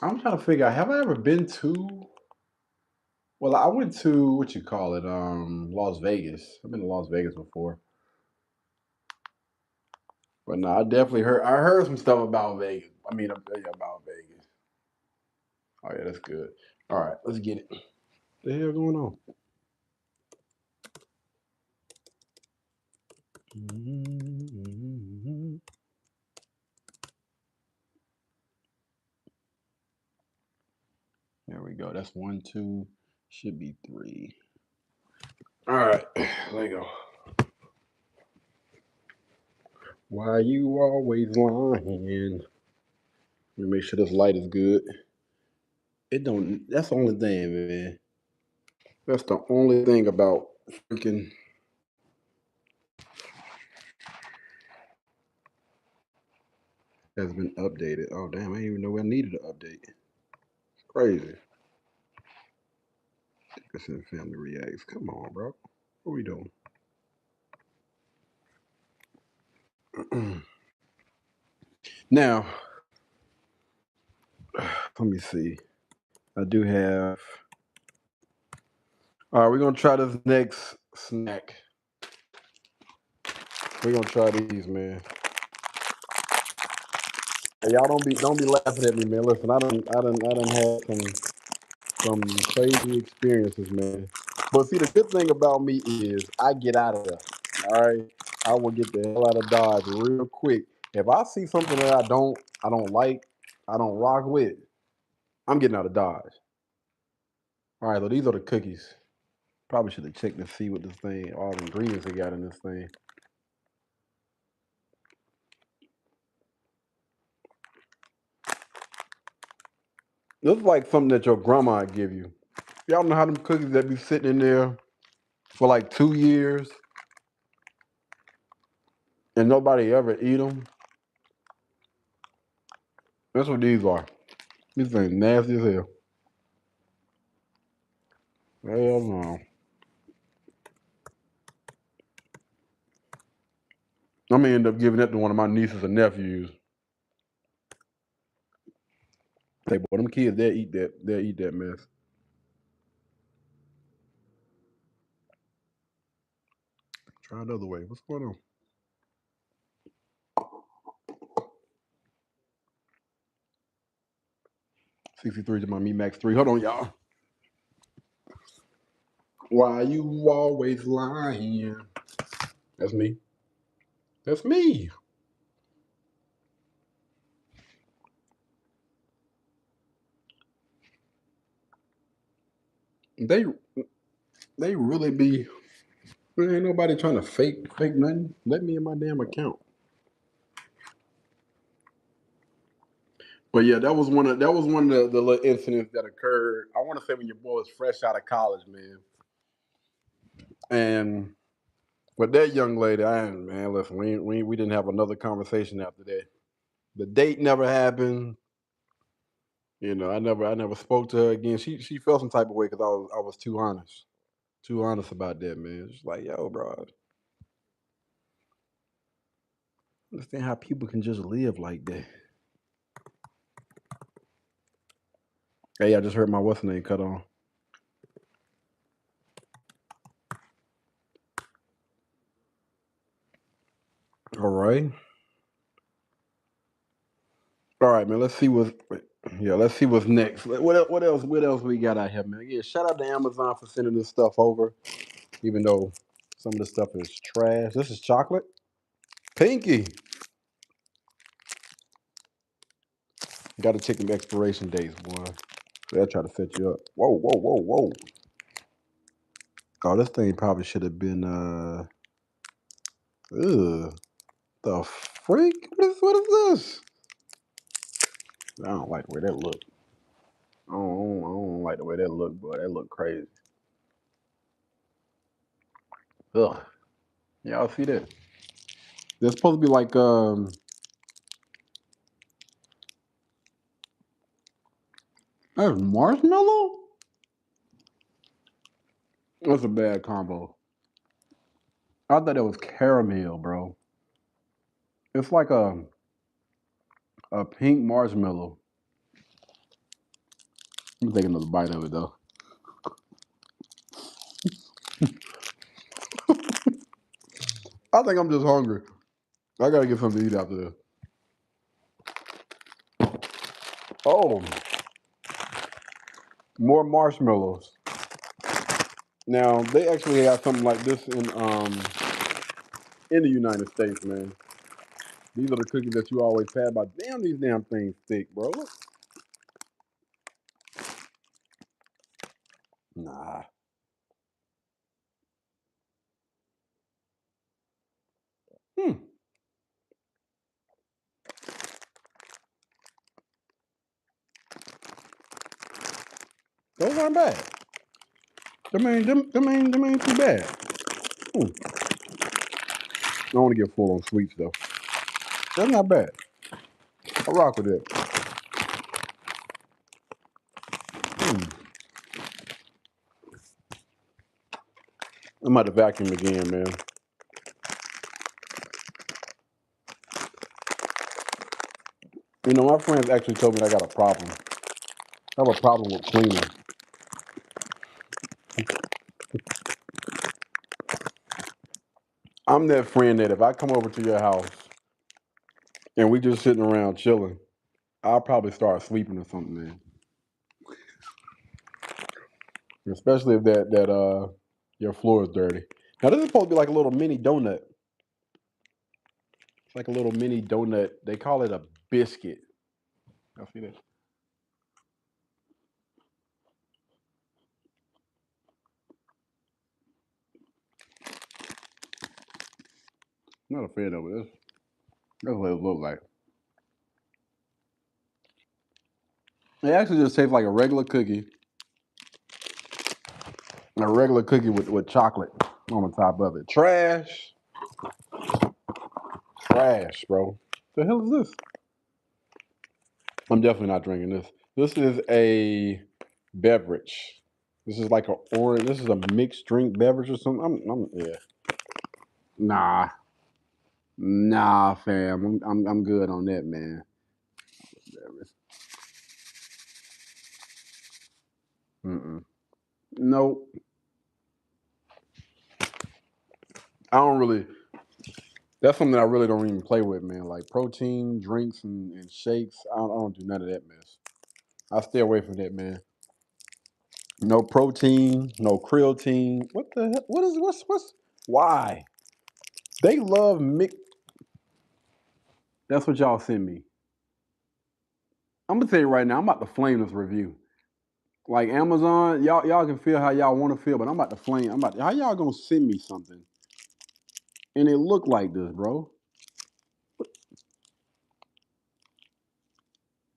Speaker 3: I'm trying to figure out, have I ever been to, well, I went to, what you call it, Las Vegas. I've been to Las Vegas before. But no, I heard some stuff about Vegas. I mean, about Vegas. Oh yeah, that's good. All right, let's get it. What the hell going on? There we go. That's 1, 2. Should be 3. All right, there you go. Why you always lying? Let me make sure this light is good. It don't. That's the only thing, man. That's the only thing about freaking. Has been updated. Oh damn! I didn't even know I needed an update. Crazy. Dickerson Family Reacts. Come on, bro. What we doing? Now, let me see. I do have. All right, we're gonna try this next snack. We're gonna try these, man. Hey, y'all don't be laughing at me, man. Listen, I done had some crazy experiences, man. But see, the good thing about me is I get out of there. All right, I will get the hell out of Dodge real quick. If I see something that I don't like, I don't rock with, I'm getting out of Dodge. All right, so these are the cookies. Probably should have checked to see what this thing, all the ingredients they got in this thing. This is like something that your grandma would give you. Y'all know how them cookies that be sitting in there for like 2 years and nobody ever eat them? That's what these are. These things nasty as hell. Hell no. I'm gonna end up giving that to one of my nieces and nephews. Say, boy, them kids, they'll eat that. They'll eat that mess. Try another way. What's going on? 63 to my Me Max 3. Hold on, y'all. Why you always lying? That's me. That's me. They they really be. There ain't nobody trying to fake nothing. Let me in my damn account. But yeah, that was one of the little incidents that occurred. I want to say when your boy was fresh out of college, man. And with that young lady, man, listen, we didn't have another conversation after that. The date never happened. You know, I never spoke to her again. She felt some type of way because I was too honest about that, man. She's like, yo, bro, I understand how people can just live like that. Hey, I just heard my what's name cut on. All right. All right, man. Let's see let's see what's next. What else we got out here, man? Yeah, shout out to Amazon for sending this stuff over, even though some of the stuff is trash. This is chocolate. Pinky. Got to check them expiration dates, boy. They'll try to set you up. Whoa, whoa, whoa, whoa. Oh, this thing probably should have been the freak? What is this? I don't like the way that look. I don't like the way that look, boy. That look crazy. Ugh. Y'all see that? They're supposed to be like that's marshmallow? That's a bad combo. I thought it was caramel, bro. It's like a pink marshmallow. Let me take another bite of it though. I think I'm just hungry. I gotta get something to eat after this. Oh, more marshmallows. Now they actually have something like this in the United States, man. These are the cookies that you always had. But damn, these damn things thick, bro. Nah. Hmm. Those aren't bad. Them ain't too bad. Hmm. I don't want to get full on sweets though. That's not bad. I rock with it. Hmm. I'm about to vacuum again, man. You know, my friends actually told me I got a problem. I have a problem with cleaning. I'm that friend that if I come over to your house and we just sitting around chilling, I'll probably start sweeping or something, man. Especially if that your floor is dirty. Now this is supposed to be like a little mini donut. It's like a little mini donut. They call it a biscuit. Y'all see that? I'm not a fan of it. That's what it looks like. It actually just tastes like a regular cookie. A regular cookie with chocolate on the top of it. Trash. Trash, bro. The hell is this? I'm definitely not drinking this. This is a beverage. This is like a orange. This is a mixed drink beverage or something. Yeah. Nah, nah, fam. I'm good on that, man. Mm-mm. Nope. I don't really. That's something I really don't even play with, man. Like protein drinks and shakes. I don't do none of that mess. I stay away from that, man. No protein, no creatine. What the hell? What's why? They love mix. That's what y'all send me. I'm gonna tell you right now, I'm about to flame this review. Like Amazon, y'all can feel how y'all want to feel, but I'm about to flame. How y'all gonna send me something and it look like this, bro?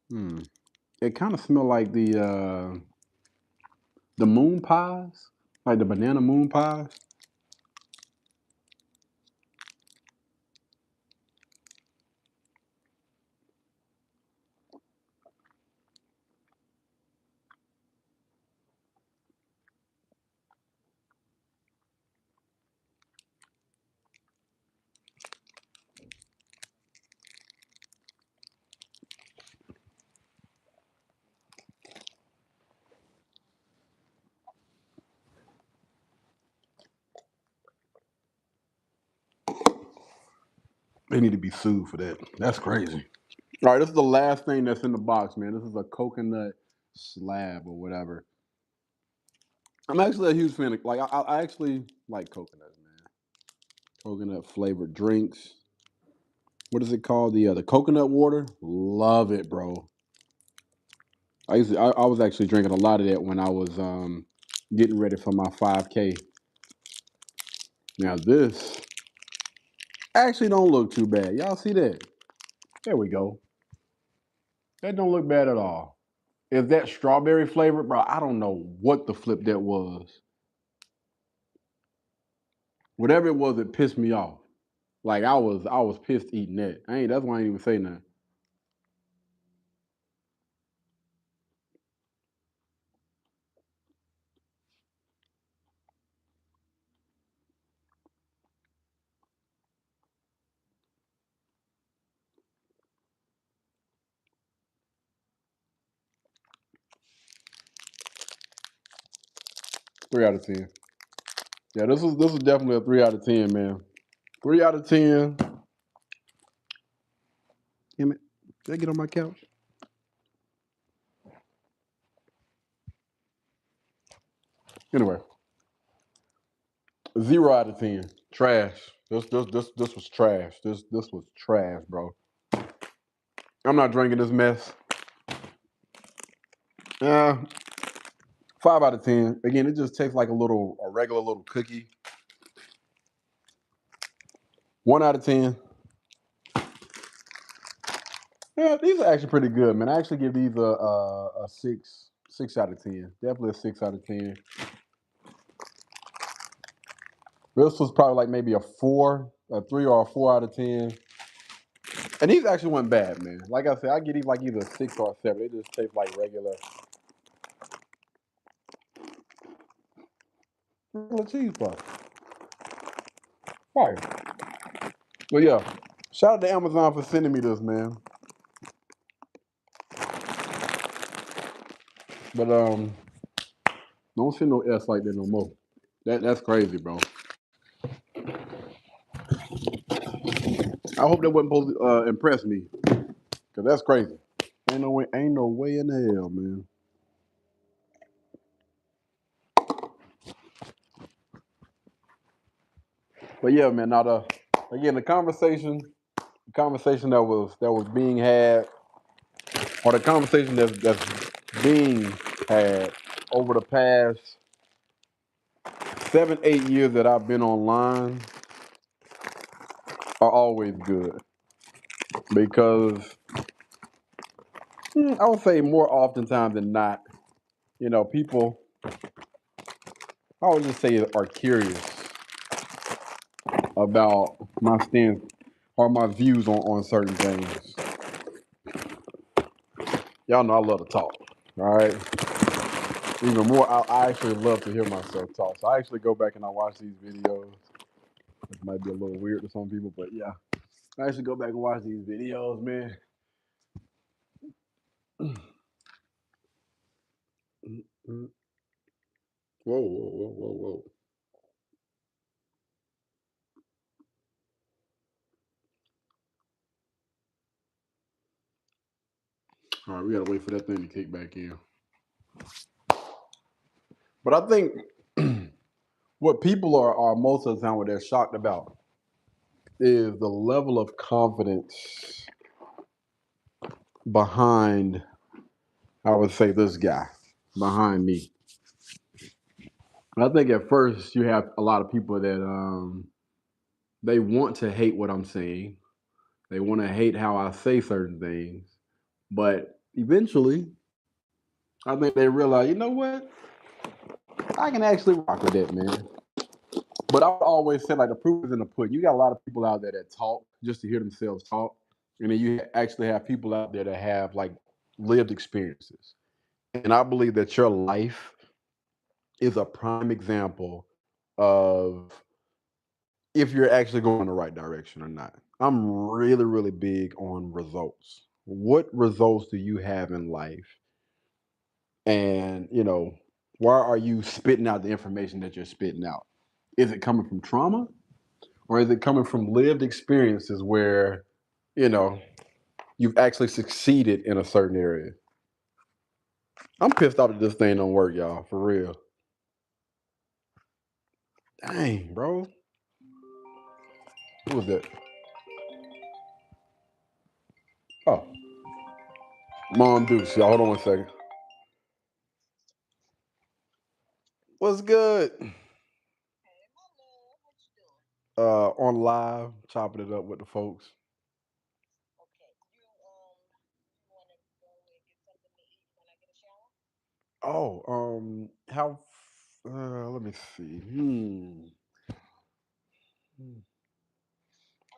Speaker 3: Hmm. It kind of smell like the moon pies, like the banana moon pies. 'They need to be sued for that. That's crazy. All right, this is the last thing that's in the box, man. This is a coconut slab or whatever. I'm actually a huge fan of I actually like coconuts, man. Coconut flavored drinks. What is it called? The coconut water. Love it, bro. I was actually drinking a lot of that when I was getting ready for my 5K. Now this actually don't look too bad. Y'all see that? There we go. That don't look bad at all. Is that strawberry flavored, bro? I don't know what the flip that was. Whatever it was, it pissed me off. Like I was pissed eating that. That's why I ain't even say nothing. Three out of 10. Yeah, this is definitely a 3 out of 10, man. 3 out of 10. Damn it. Did I get on my couch? Anyway, 0 out of 10. Trash. This was trash. This was trash, bro. I'm not drinking this mess. 5 out of 10. Again, it just tastes like a regular little cookie. 1 out of 10. Yeah, these are actually pretty good, man. I actually give these a 6 out of 10. Definitely a 6 out of 10. This was probably like maybe a 4, a 3 or a 4 out of 10. And these actually weren't bad, man. Like I said, I get these like either a 6 or a 7. They just taste like regular cheese puffs. Fire. But yeah, shout out to Amazon for sending me this, man. But don't send no S like that no more. That's crazy, bro. I hope that wasn't supposed to impress me, cause that's crazy. Ain't no way in the hell, man. But yeah, man. Now again the conversation that was being had, or the conversation that's being had over the past 7, 8 years that I've been online are always good because I would say more oftentimes than not, people I would just say are curious about my stance or my views on certain things. Y'all know I love to talk. All right. Even more, I actually love to hear myself talk. So I actually go back and I watch these videos. It might be a little weird to some people, but yeah. I actually go back and watch these videos, man. Whoa, whoa, whoa, whoa, whoa. All right, we gotta wait for that thing to kick back in. But I think what people are most of the time what they're shocked about is the level of confidence behind, I would say, this guy, behind me. And I think at first you have a lot of people that they want to hate what I'm saying. They want to hate how I say certain things. But eventually, I think they realize, you know what? I can actually rock with that, man. But I would always say, like, the proof is in the pudding. You got a lot of people out there that talk just to hear themselves talk. And then you actually have people out there that have, like, lived experiences. And I believe that your life is a prime example of if you're actually going the right direction or not. I'm really, really big on results. What results do you have in life? And, why are you spitting out the information that you're spitting out? Is it coming from trauma or is it coming from lived experiences where, you know, you've actually succeeded in a certain area? I'm pissed off that this thing don't work, y'all, for real. Dang, bro. Who was that? Oh, Mom Deuce, y'all. Hold on 1 second. What's good? On live, chopping it up with the folks. Oh, let me see.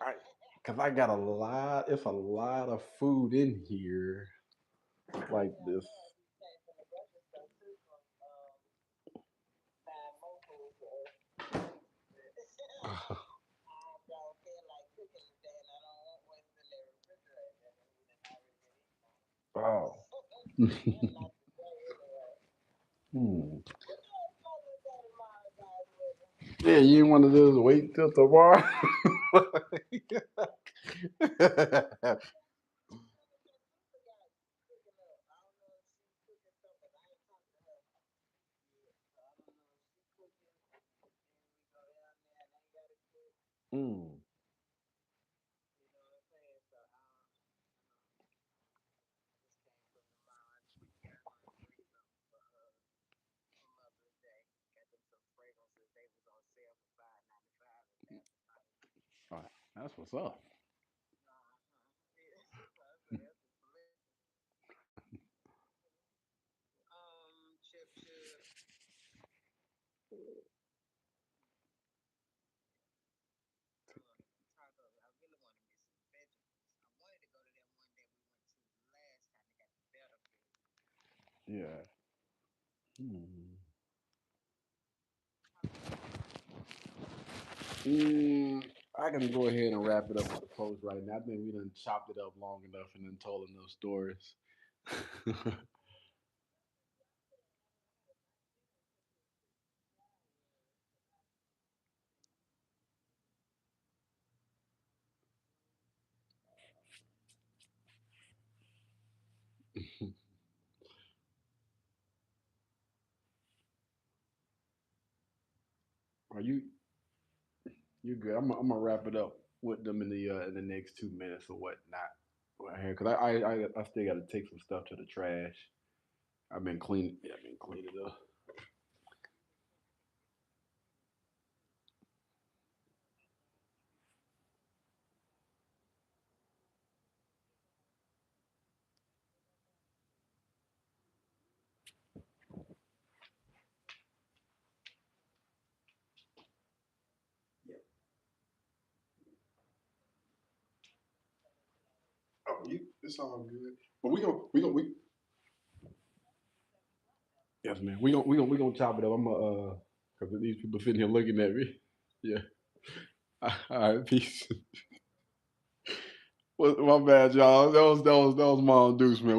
Speaker 3: I, Cause I got a lot. It's a lot of food in here, like this. Oh. Hmm. Yeah, you want to just wait till tomorrow? Mm. All right, that's what's up. Yeah. Hmm. Mm, I can go ahead and wrap it up with the post right now. I think we done chopped it up long enough and then told enough stories. Are you good? I'm gonna wrap it up with them in the next 2 minutes or whatnot. Right here, cause I still got to take some stuff to the trash. I've been cleaning. Yeah, I've been cleaning up. Oh, it's all good. But we yes, man. We gonna chop it up. I'm cause these people sitting here looking at me. Yeah. All right, peace. Well, my bad, y'all. That was my Deuce, man.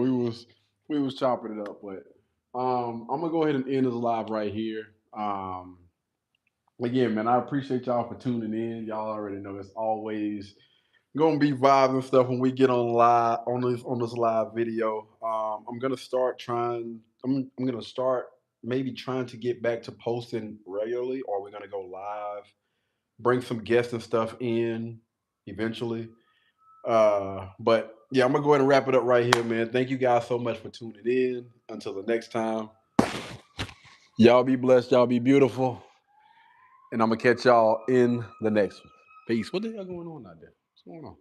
Speaker 3: We was chopping it up, but I'm gonna go ahead and end this live right here. Again, man, I appreciate y'all for tuning in. Y'all already know it's always gonna be vibes and stuff when we get on live on this live video. I'm gonna start trying. I'm gonna start maybe trying to get back to posting regularly, or we're gonna go live, bring some guests and stuff in eventually. But yeah, I'm gonna go ahead and wrap it up right here, man. Thank you guys so much for tuning in. Until the next time, y'all be blessed, y'all be beautiful, and I'm gonna catch y'all in the next one. Peace. What the hell going on out there? What's going on?